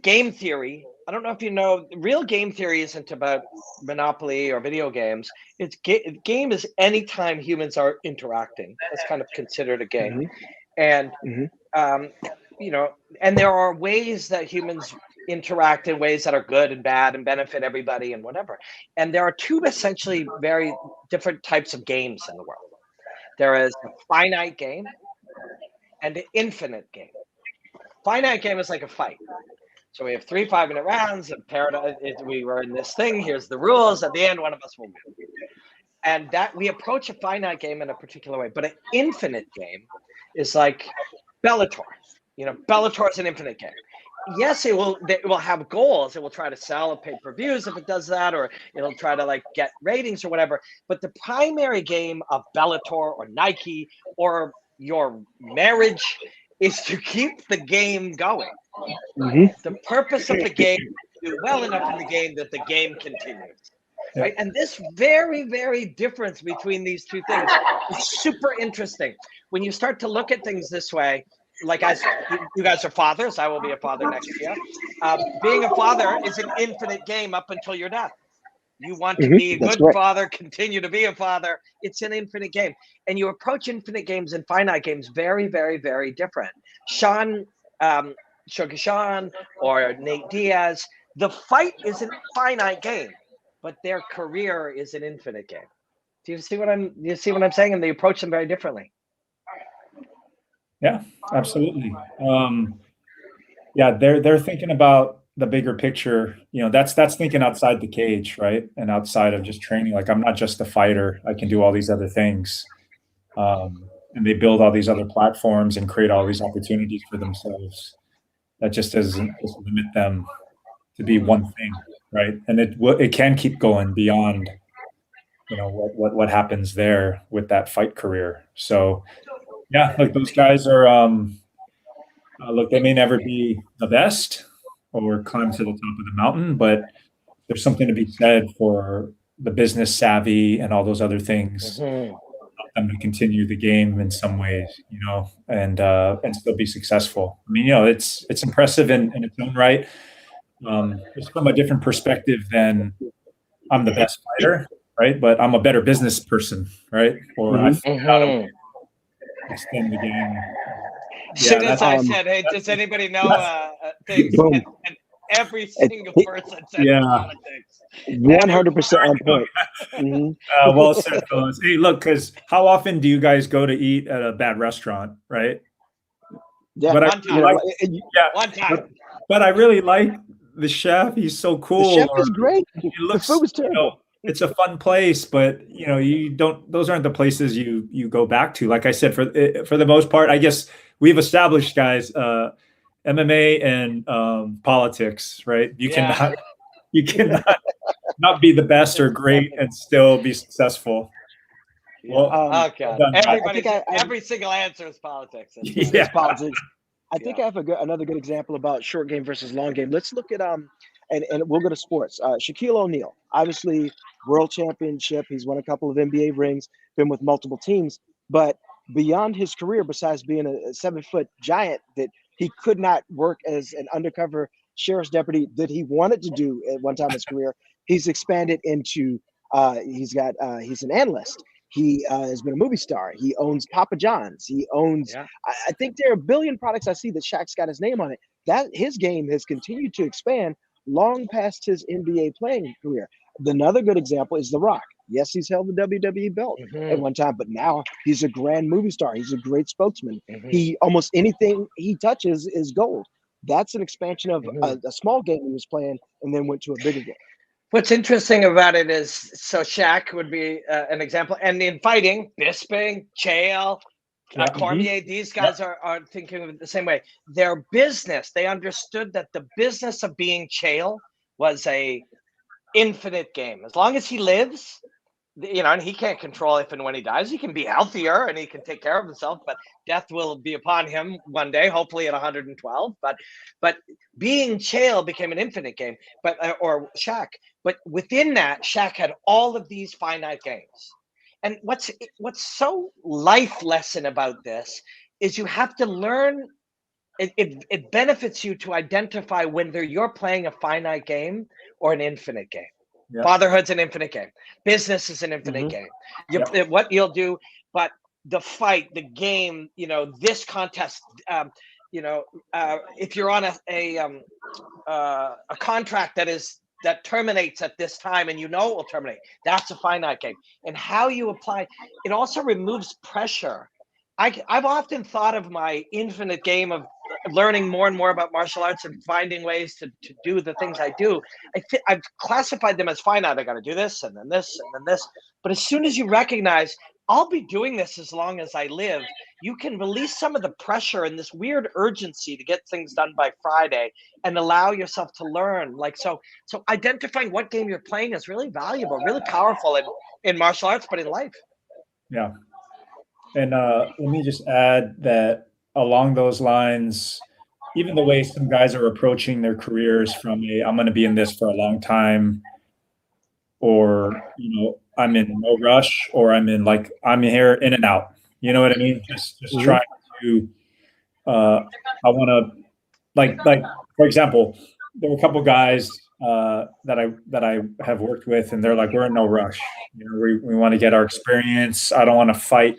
Game theory. I don't know if you know, real game theory isn't about Monopoly or video games. It's game is anytime humans are interacting. That's kind of considered a game. And you know, and there are ways that humans interact in ways that are good and bad and benefit everybody and whatever. And there are two essentially very different types of games in the world. There is a finite game and an infinite game. Finite game is like a fight. So we have 3 5-minute rounds of paradise. We were in this thing. Here's the rules. At the end, one of us will win. And that we approach a finite game in a particular way. But an infinite game is like Bellator. You know, Bellator is an infinite game. Yes, it will have goals. It will try to sell pay-per-views if it does that, or it'll try to like get ratings or whatever. But the primary game of Bellator or Nike or your marriage is to keep the game going. The purpose of the game is to do well enough in the game that the game continues. Right? And this very, very difference between these two things is super interesting. When you start to look at things this way, like you guys are fathers, I will be a father next year. Being a father is an infinite game up until your death. You want to be a good father, continue to be a father. It's an infinite game. And you approach infinite games and finite games very, very, very different. Sugar Sean or Nate Diaz, the fight is a finite game, but their career is an infinite game. Do you see what I'm saying? And they approach them very differently. Yeah, absolutely. Yeah, they're thinking about the bigger picture. You know, that's thinking outside the cage, right? And outside of just training. Like, I'm not just a fighter. I can do all these other things. And they build all these other platforms and create all these opportunities for themselves. That just doesn't just limit them to be one thing, right? And it can keep going beyond, you know, what happens there with that fight career. So yeah, like those guys are look, they may never be the best or climb to the top of the mountain, but there's something to be said for the business savvy and all those other things. Help them to continue the game in some ways, you know, and still be successful. I mean, you know, it's impressive in its own right. It's from a different perspective than I'm the best fighter, right? But I'm a better business person, right? Or I figured out a way to extend the game. As soon as I said, "Hey, does anybody know things?" And every single person said politics. 100% on point. Well said, fellas. Hey, look, because how often do you guys go to eat at a bad restaurant, right? Yeah, but one time. But I really like the chef. He's so cool. The chef is great. The food was terrible. You know, it's a fun place, but you know, those aren't the places you go back to. Like I said, for the most part, I guess we've established, guys, MMA and politics, right? You cannot not be the best or great and still be successful. Well, every single answer is politics. It's politics. I think I have another good example about short game versus long game. Let's look at and we'll go to sports. Shaquille O'Neal, obviously world championship. He's won a couple of NBA rings, been with multiple teams. But beyond his career, besides being a 7-foot giant that he could not work as an undercover sheriff's deputy that he wanted to do at one time in his career, he's expanded into he's an analyst. He has been a movie star. He owns Papa John's. He owns, I think there are a billion products I see that Shaq's got his name on it. That his game has continued to expand long past his NBA playing career. Another good example is The Rock. Yes, he's held the WWE belt at one time, but now he's a grand movie star. He's a great spokesman. He almost anything he touches is gold. That's an expansion of a small game he was playing and then went to a bigger game. What's interesting about it is, so Shaq would be an example. And in fighting, Bisping, Chael, Cormier, these guys are thinking of it the same way. Their business, they understood that the business of being Chael was a infinite game. As long as he lives, and he can't control if and when he dies. He can be healthier and he can take care of himself, but death will be upon him one day, hopefully at 112. But being Chael became an infinite game, or Shaq. But within that, Shaq had all of these finite games. And what's so life lesson about this is you have to learn. It benefits you to identify whether you're playing a finite game or an infinite game. Yep. Fatherhood's an infinite game. Business is an infinite game. What you'll do, but the fight, the game, this contest, if you're on a contract that terminates at this time and it will terminate, that's a finite game. And how you apply, it also removes pressure. I've often thought of my infinite game of learning more and more about martial arts and finding ways to do the things I do. I've classified them as finite. I got to do this and then this and then this. But as soon as you recognize I'll be doing this as long as I live, you can release some of the pressure and this weird urgency to get things done by Friday and allow yourself to learn. So identifying what game you're playing is really valuable, really powerful in martial arts, but in life. Yeah. And let me just add that along those lines, even the way some guys are approaching their careers from I'm going to be in this for a long time, or, I'm in no rush, or I'm here in and out. You know what I mean? Just trying to, I want to, for example, there were a couple guys that I have worked with, and they're like, we're in no rush. We want to get our experience. I don't want to fight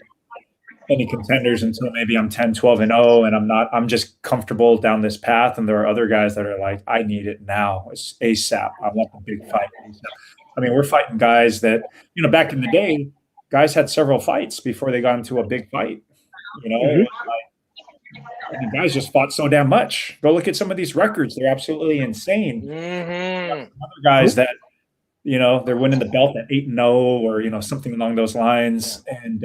any contenders until maybe I'm 10, 12 and 0. And I'm just comfortable down this path. And there are other guys that are like, I need it now. It's ASAP. I want the big fight ASAP. I mean, we're fighting guys that, back in the day, guys had several fights before they got into a big fight. Guys just fought so damn much. Go look at some of these records. They're absolutely insane. Other guys that, they're winning the belt at 8-0 or, something along those lines. And,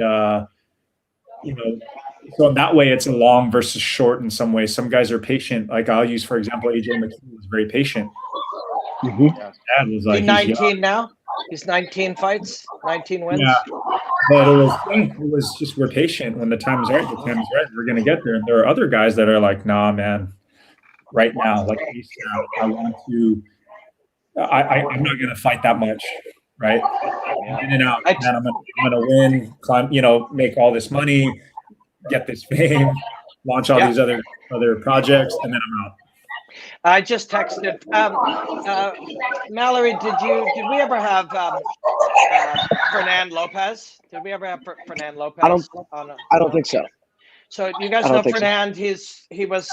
so in that way, it's a long versus short in some ways. Some guys are patient. Like I'll use, for example, AJ McKee was very patient. Dad was like, he's 19 now. He's 19 fights, 19 wins. Yeah, but it was just, we're patient. When the time is right, we're going to get there. And there are other guys that are like, nah, man, right now, like I want to. I'm not going to fight that much. Right, in and out, and I'm gonna win, climb, make all this money, get this fame, launch all these other projects, and then I'm out. I just texted Mallory. Did we ever have Fernand Lopez? Did we ever have Fernand Lopez? I don't think so. So you guys know Fernand? So. He was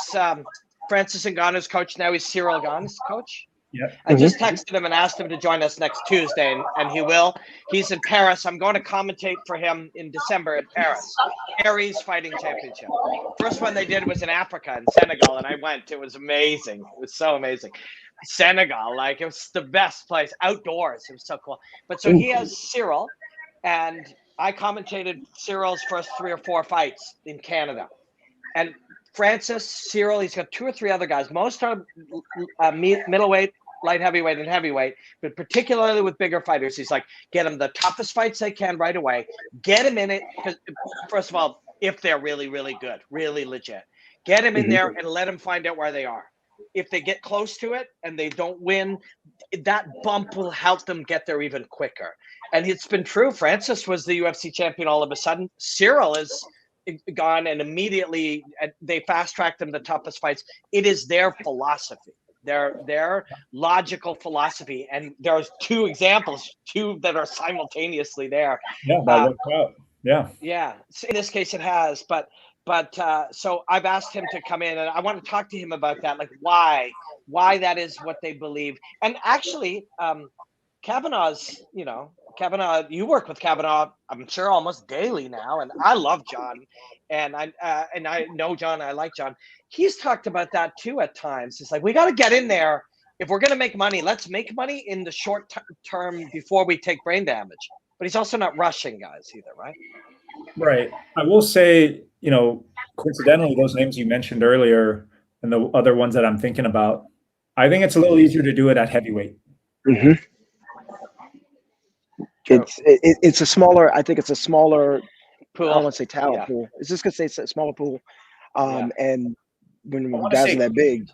Francis Ngannou's coach. Now he's Cyril Gane's coach. Yeah. I just texted him and asked him to join us next Tuesday, and he will. He's in Paris. I'm going to commentate for him in December in Paris. Aries Fighting Championship. First one they did was in Africa, in Senegal, and I went. It was amazing. It was so amazing. Senegal, it was the best place. Outdoors. It was so cool. But so he has Cyril, and I commentated Cyril's first 3 or 4 fights in Canada. And Francis, Cyril, he's got 2 or 3 other guys. Most are middleweight, light heavyweight, and heavyweight, but particularly with bigger fighters. He's like, get them the toughest fights they can right away. Get them in it. Because first of all, if they're really, really good, really legit, get them in there and let them find out where they are. If they get close to it and they don't win, that bump will help them get there even quicker. And it's been true. Francis was the UFC champion all of a sudden. Cyril is gone, and immediately they fast-tracked them the toughest fights. It is their philosophy, their logical philosophy, and there's 2 examples, 2 that are simultaneously there. Yeah. So in this case, it has, but so I've asked him to come in, and I want to talk to him about that, like why that is what they believe. And actually, Kavanaugh's, Kavanaugh, you work with Kavanaugh, I'm sure almost daily now, and I love John, and I know John, I like John. He's talked about that too at times. It's like, we got to get in there. If we're going to make money, let's make money in the short term before we take brain damage. But he's also not rushing guys either, right? Right. I will say, coincidentally, those names you mentioned earlier and the other ones that I'm thinking about, I think it's a little easier to do it at heavyweight. Mm-hmm. It's a smaller. I think it's a smaller pool. I don't want to say talent pool. It's just gonna say it's a smaller pool. And when guys are that big,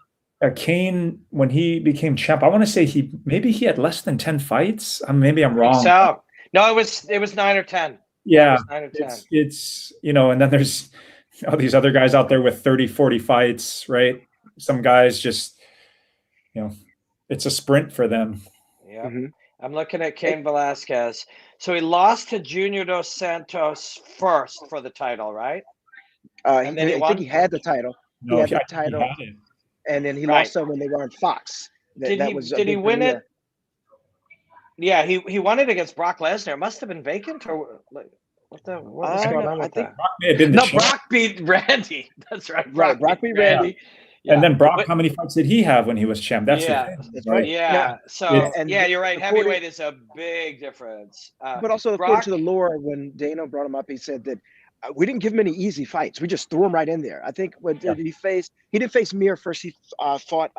Kane, when he became champ, I want to say he had less than 10 fights. Maybe I'm wrong. So no, it was 9 or 10. Yeah, 9 or 10. It's and then there's all these other guys out there with 30, 40 fights, right? Some guys just, it's a sprint for them. Yeah. Mm-hmm. I'm looking at Cain Velasquez. So he lost to Junior Dos Santos first for the title, right? And then I think he had the title. No, he had the title, and then he lost it when they were on Fox. Did he win it? Yeah, he won it against Brock Lesnar. It must have been vacant, or what was going on with that? Brock beat Randy. That's right. Brock beat Randy. Yeah. And then Brock, how many fights did he have when he was champ? That's that's right. Yeah. So you're right. Heavyweight is a big difference. But also, according to the lore, when Dana brought him up, he said that we didn't give him any easy fights. We just threw him right in there. I think he didn't face Mir first. He fought.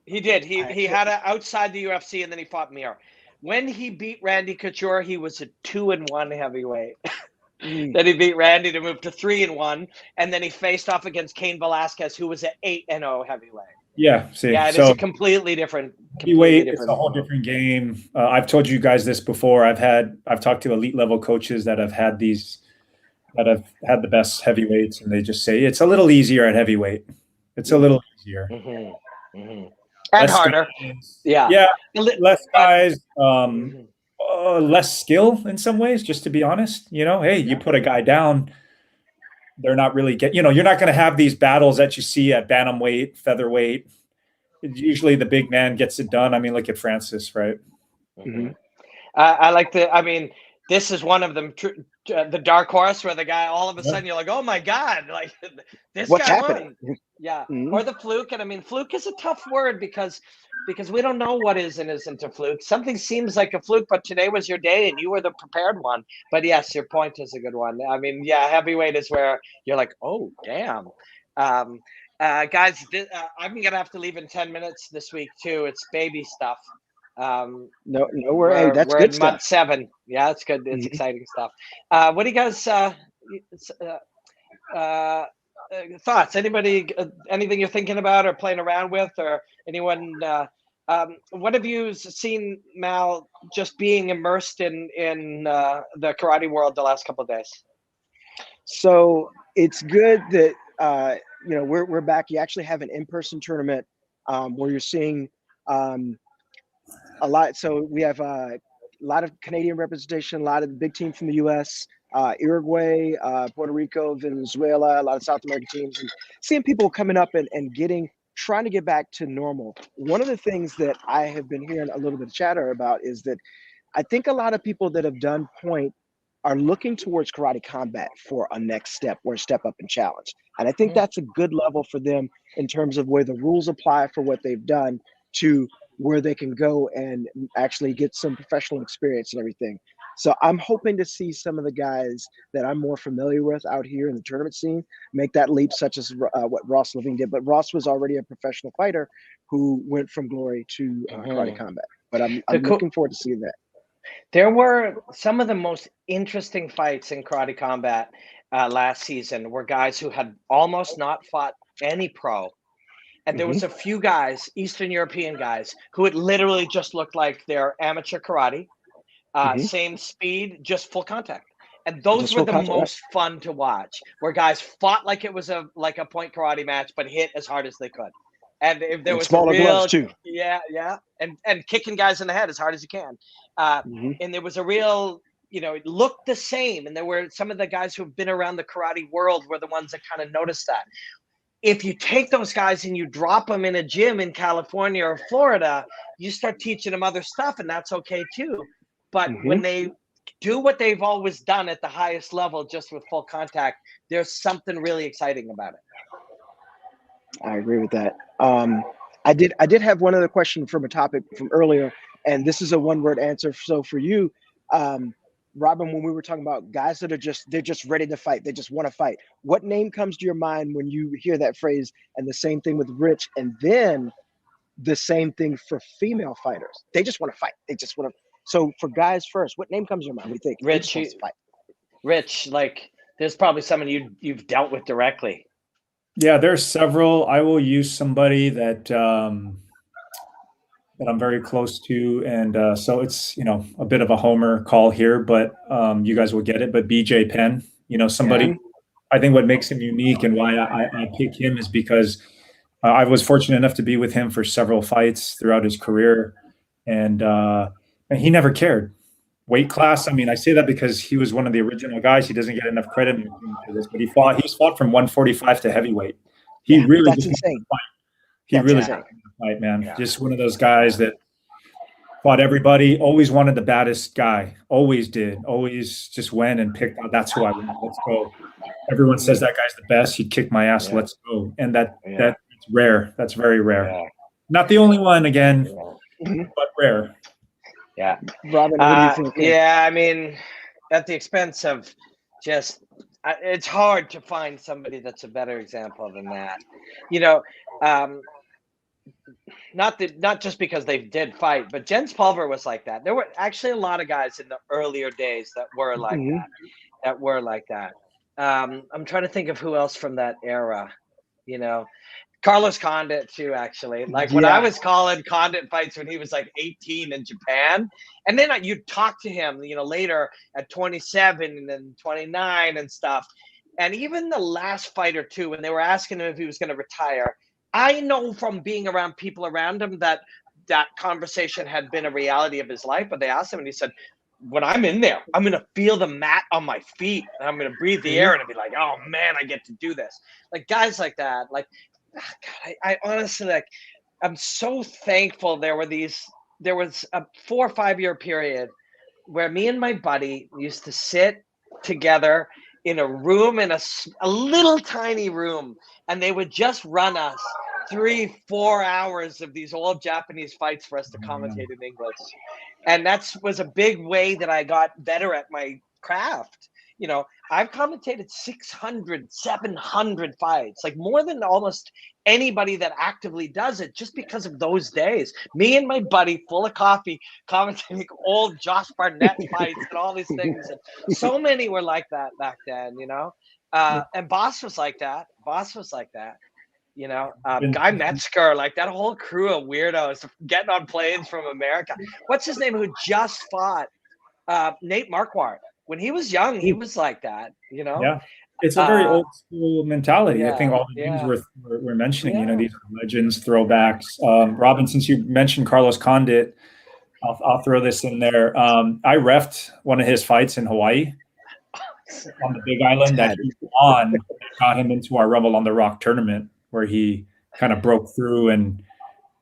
He did. He had a outside the UFC, and then he fought Mir. When he beat Randy Couture, he was a 2-1 heavyweight. Then he beat Randy to move to 3-1, and then he faced off against Cain Velasquez, who was an 8-0 heavyweight. Yeah, see, it is a completely different. It's a whole different game. I've told you guys this before. I've talked to elite level coaches that have had the best heavyweights, and they just say it's a little easier at heavyweight. It's a little easier. Mm-hmm. Mm-hmm. And harder. Yeah. Less guys. Less skill in some ways, just to be honest. You put a guy down, they're not really you're not going to have these battles that you see at bantamweight, featherweight. Usually the big man gets it done. I mean, look at Francis, right? Mm-hmm. I like this is one of them, the dark horse, where the guy all of a sudden you're like, oh my God, like this What's guy happening? won. Yeah. Or the fluke. And I mean, fluke is a tough word because we don't know what is and isn't a fluke. Something seems like a fluke, but today was your day and you were the prepared one. But yes, your point is a good one. I mean, heavyweight is where you're like, oh, damn. Guys, I'm going to have to leave in 10 minutes this week too. It's baby stuff. No worry. That's we're good in stuff. month 7. Yeah, it's good. It's exciting stuff. What do you guys thoughts? Anybody, anything you're thinking about or playing around with, or anyone? What have you seen, Mal, just being immersed in the karate world the last couple of days? So it's good that we're back. You actually have an in-person tournament where you're seeing a lot. So we have a lot of Canadian representation, a lot of the big team from the U.S., Uruguay, Puerto Rico, Venezuela, a lot of South American teams, and seeing people coming up and trying to get back to normal. One of the things that I have been hearing a little bit of chatter about is that I think a lot of people that have done point are looking towards karate combat for a next step or a step up and challenge. And I think that's a good level for them in terms of where the rules apply for what they've done to where they can go and actually get some professional experience and everything. So I'm hoping to see some of the guys that I'm more familiar with out here in the tournament scene make that leap, such as what Ross Levine did. But Ross was already a professional fighter who went from glory to karate combat. But I'm looking forward to seeing that. There were some of the most interesting fights in karate combat last season were guys who had almost not fought any pro. And there was a few guys, Eastern European guys, who it literally just looked like they're amateur karate, same speed, just full contact. And those were the most fun to watch, where guys fought like it was a point karate match, but hit as hard as they could. And if there was smaller gloves too. Yeah. And kicking guys in the head as hard as you can. And there was a real, it looked the same. And there were some of the guys who have been around the karate world were the ones that kind of noticed that. If you take those guys and you drop them in a gym in California or Florida, you start teaching them other stuff, and that's okay too. But when they do what they've always done at the highest level, just with full contact, there's something really exciting about it. I agree with that. I did have one other question from a topic from earlier, and this is a one-word answer. So for you, Robin, when we were talking about guys that they're just ready to fight, they just want to fight, what name comes to your mind when you hear that phrase? And the same thing with Rich. And then the same thing for female fighters. They just want to fight. They just want to. So for guys first, what name comes to your mind? What do you think? Who just wants to fight? Rich, like there's probably someone you've dealt with directly. Yeah, there's several. I will use somebody that that I'm very close to, and so it's a bit of a homer call here, but you guys will get it. But BJ Penn, somebody. Yeah. I think what makes him unique and why I pick him is because I was fortunate enough to be with him for several fights throughout his career, and he never cared. Weight class. I mean, I say that because he was one of the original guys. He doesn't get enough credit for this, but he's fought from 145 to heavyweight. He really that's insane. Fight. He really wanted to fight, man. Yeah. Just one of those guys that fought everybody. Always wanted the baddest guy. Always did. Always just went and picked out. That's who I want. Let's go. Everyone says that guy's the best. He'd kick my ass. Yeah. Let's go. And that's rare. That's very rare. Yeah. Not the only one, again, but rare. Yeah. Robin, what do you think? Yeah, I mean, at the expense of it's hard to find somebody that's a better example than that. Not just because they did fight, but Jens Pulver was like that. There were actually a lot of guys in the earlier days that were like that. I'm trying to think of who else from that era, Carlos Condit too, actually. Like when I was calling Condit fights when he was like 18 in Japan, and then you'd talk to him, later at 27 and then 29 and stuff. And even the last fight or two, when they were asking him if he was going to retire, I know from being around people around him that conversation had been a reality of his life. But they asked him, and he said, when I'm in there, I'm going to feel the mat on my feet, and I'm going to breathe the air and be like, oh man, I get to do this. Like guys like that, like, God, I honestly, like, I'm so thankful there was a 4 or 5 year period where me and my buddy used to sit together in a room, in a little tiny room, and they would just run us 3-4 hours of these old Japanese fights for us to commentate in English. And that was a big way that I got better at my craft. I've commentated 600, 700 fights, like more than almost anybody that actively does it, just because of those days. Me and my buddy, full of coffee, commentating old Josh Barnett fights and all these things. And so many were like that back then, and Boss was like that. Guy Metzger, like that whole crew of weirdos getting on planes from America. What's his name who just fought? Nate Marquardt. When he was young, he was like that, Yeah, it's a very old school mentality. I think all the names we're mentioning, these are legends, throwbacks. Robin, since you mentioned Carlos Condit, I'll throw this in there. I reffed one of his fights in Hawaii on the Big Island that he won. Got him into our Rumble on the Rock tournament, where he kind of broke through and,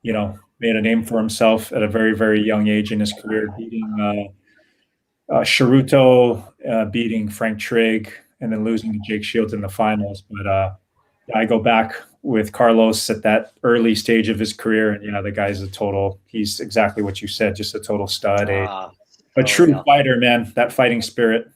made a name for himself at a very, very young age in his career, beating Sharuto, beating Frank Trigg, and then losing to Jake Shields in the finals. But I go back with Carlos at that early stage of his career, and the guy's he's exactly what you said, just a total stud, a true fighter, man. That fighting spirit.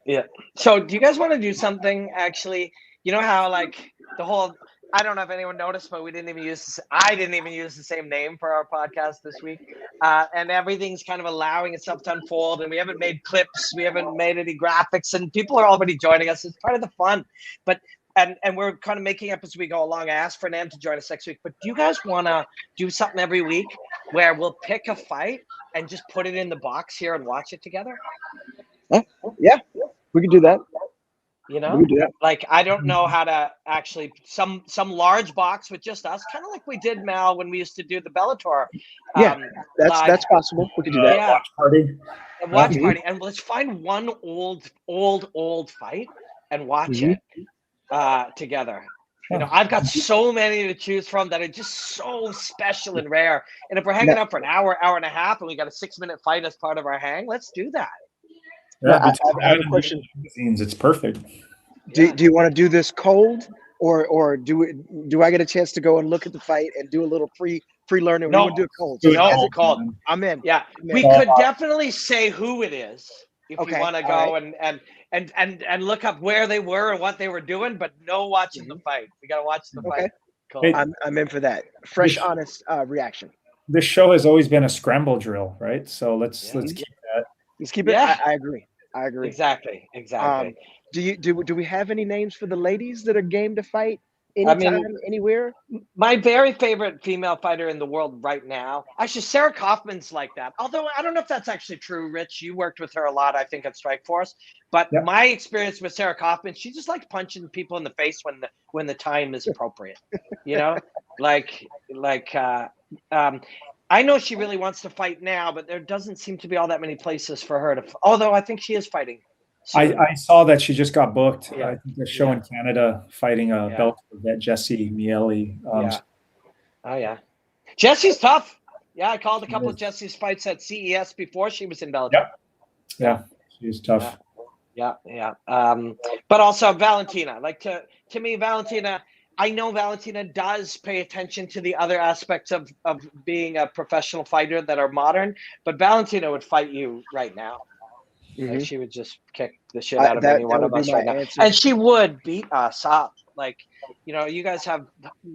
Yeah. So do you guys want to do something, actually? How like the whole, I don't know if anyone noticed, but I didn't even use the same name for our podcast this week. And everything's kind of allowing itself to unfold, and we haven't made clips, we haven't made any graphics, and people are already joining us. It's part of the fun. But and we're kind of making up as we go along. I asked Fernand to join us next week, but do you guys want to do something every week where we'll pick a fight and just put it in the box here and watch it together? Yeah, we could do that. Like, I don't know how to actually some large box with just us, kind of like we did, Mal, when we used to do the Bellator. That's possible. We could do that. Watch party. Watch party, and let's find one old fight and watch it together. I've got so many to choose from that are just so special and rare. And if we're hanging out for an hour and a half, and we got a 6-minute fight as part of our hang, let's do that. I have a question. It's perfect. Do you want to do this cold, or do I get a chance to go and look at the fight and do a little free learning? No, we want to do it cold. No, cold. I'm in. Yeah, we could definitely say who it is if you want to go and look up where they were and what they were doing, but no watching the fight. We got to watch the fight. Cool. Hey, I'm in for that. Fresh, This- honest reaction. This show has always been a scramble drill, right? So let's keep that. Let's keep it. Yeah. I agree. I agree. Exactly. Do we have any names for the ladies that are game to fight I mean, anytime, anywhere? my very favorite female fighter in the world right now, actually, Sarah Kaufman's like that. Although I don't know if that's actually true, Rich. You worked with her a lot, I think, at Strikeforce. But Yep. my experience with Sarah Kaufman, she just likes punching people in the face when the time is appropriate. You know, I know she really wants to fight now, but there doesn't seem to be all that many places for her to. Although I think she is fighting. I saw that she just got booked. Yeah. I think a show in Canada fighting a belt vet Jessie Miele. Oh yeah, Jessie's tough. Yeah, I called a couple of Jessie's fights at CES before she was in Bellator. Yep. Yeah, she's tough. Yeah. But also Valentina. Like to me, Valentina. I know Valentina does pay attention to the other aspects of being a professional fighter that are modern, but Valentina would fight you right now. Like she would just kick the shit out of any one of us right now. And she would beat us up. Like, you know, you guys have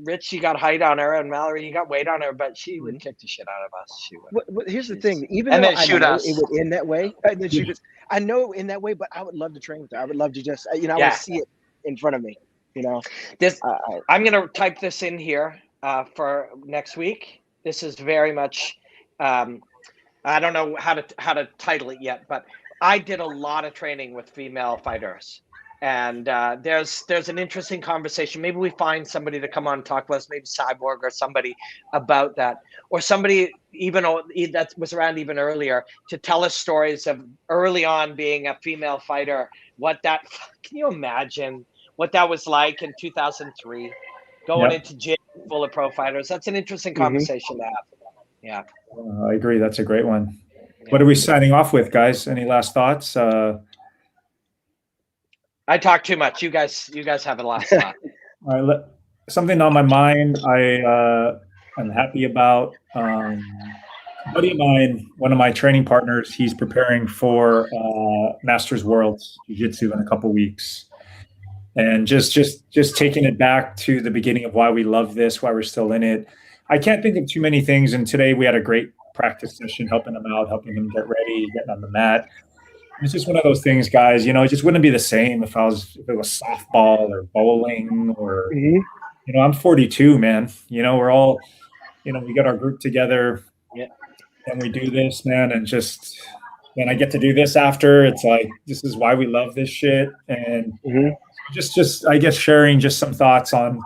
Rich, you got height on her, and Mallory, you got weight on her, but she would kick the shit out of us. She would. Here's the thing. Even and though then I shoot know us. it would end that way, I know in that way, but I would love to train with her. I would love to just, I want to see it in front of me. You know, I'm going to type this in here for next week. This is very much, I don't know how to title it yet, but I did a lot of training with female fighters, and there's an interesting conversation. Maybe we find somebody to come on and talk with us, maybe Cyborg or somebody about that, or somebody even that was around even earlier to tell us stories of early on being a female fighter. Can you imagine what that was like in 2003, going into gym full of pro fighters? That's an interesting conversation to have. Yeah. I agree. That's a great one. What are we signing off with, guys? Any last thoughts? I talk too much. You guys have a last thought. All right. Something on my mind I'm happy about. A buddy of mine, one of my training partners, he's preparing for Masters Worlds Jiu-Jitsu in a couple weeks. And just taking it back to the beginning of why we love this, why we're still in it. I can't think of too many things. And today we had a great practice session, helping him out, helping him get ready, getting on the mat. It's just one of those things, guys. You know, it just wouldn't be the same if it was softball or bowling or, you know, I'm 42, man. You know, we're all, you know, we got our group together and we do this, man. And just when I get to do this after, it's like, this is why we love this shit. And just I guess sharing just some thoughts on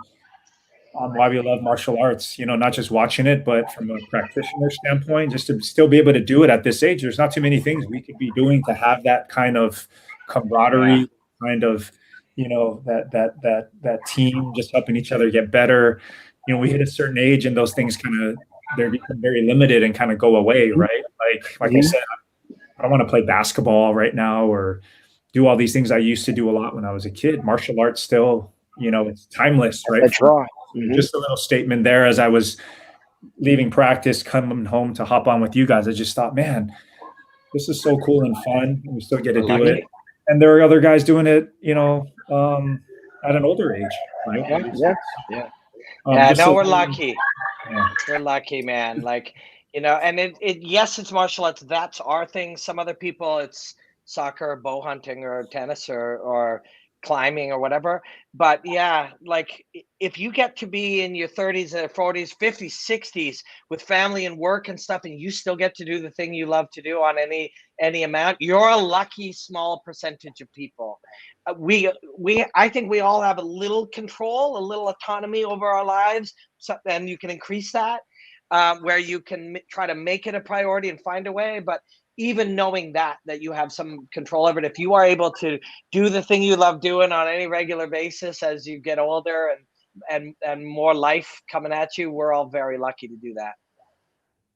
why we love martial arts, you know, not just watching it, but from a practitioner standpoint, just to still be able to do it at this age. There's not too many things we could be doing to have that kind of camaraderie, kind of, you know, that team just helping each other get better. You know, we hit a certain age and those things they become very limited and kind of go away, right? Like I said, I don't want to play basketball right now or do all these things I used to do a lot when I was a kid. Martial arts still, you know, it's timeless, right? That's right. Just a little statement there as I was leaving practice, coming home to hop on with you guys. I just thought, man, this is so cool and fun. We still get to do it. And there are other guys doing it, you know, at an older age, right? We're lucky. We're lucky, man. Like, you know, and yes, it's martial arts. That's our thing. Some other people, it's soccer, bow hunting, or tennis, or climbing or whatever. But yeah, like if you get to be in your 30s or 40s, 50s, 60s with family and work and stuff, and you still get to do the thing you love to do on any amount, you're a lucky small percentage of people. I think we all have a little control, a little autonomy over our lives, and you can increase that where you can try to make it a priority and find a way. But even knowing that you have some control over it, if you are able to do the thing you love doing on any regular basis as you get older and more life coming at you, we're all very lucky to do that.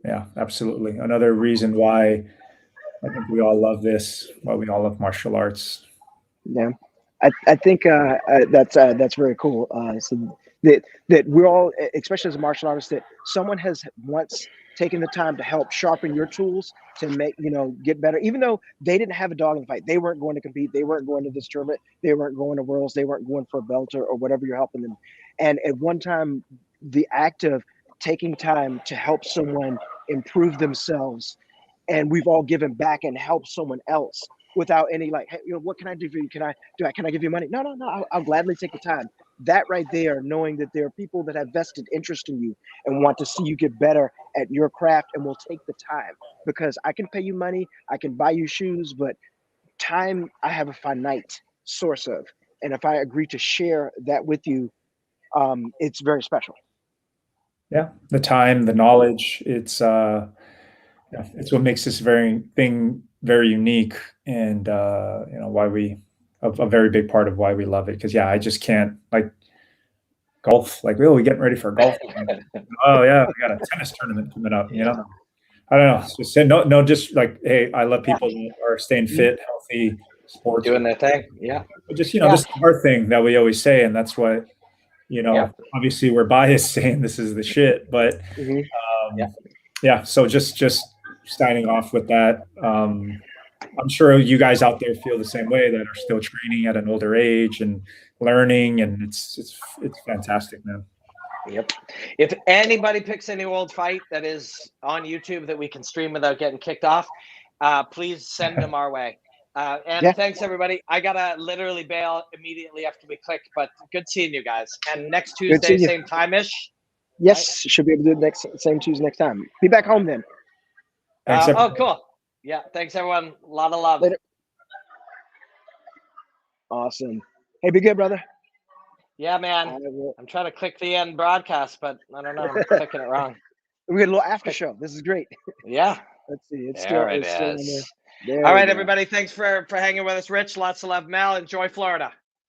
Yeah, absolutely. Another reason why I think we all love this, why we all love martial arts. Yeah, I think that's very cool. So that we're all, especially as a martial artist, that someone has once taken the time to help sharpen your tools to make, get better. Even though they didn't have a dog in the fight, they weren't going to compete, they weren't going to this tournament, they weren't going to worlds, they weren't going for a belt or whatever you're helping them. And at one time, the act of taking time to help someone improve themselves, and we've all given back and helped someone else without any like, hey, what can I do for you? Can I give you money? No, I'll gladly take the time. That right there, knowing that there are people that have vested interest in you and want to see you get better at your craft and will take the time, because I can pay you money, I can buy you shoes, but time I have a finite source of. And if I agree to share that with you, it's very special. Yeah, the time, the knowledge, it's what makes this very unique, and why a very big part of why we love it. Because I just can't, like, golf, like, we're getting ready for a golf tournament. Oh yeah, we got a tennis tournament coming up. I don't know. Just say no. Just like, hey, I love people that are staying fit, healthy, sports, doing their thing. Yeah. But just just our thing that we always say, and that's what obviously we're biased saying this is the shit, but So just signing off with that. I'm sure you guys out there feel the same way, that are still training at an older age and learning, and it's fantastic, man. Yep. If anybody picks any old fight that is on YouTube that we can stream without getting kicked off, please send them our way. Thanks, everybody. I gotta literally bail immediately after we click, but good seeing you guys. And next Tuesday, same time-ish. Yes, right? Should be able to do it same Tuesday next time. Be back home then. Thanks, cool. Yeah, thanks everyone. A lot of love. Later. Awesome. Hey, be good, brother. Yeah, man. I'm trying to click the end broadcast, but I don't know. I'm clicking it wrong. We got a little after show. This is great. Yeah. Let's see. It's there still in there. All right, everybody. Thanks for hanging with us, Rich. Lots of love, Mel. Enjoy Florida.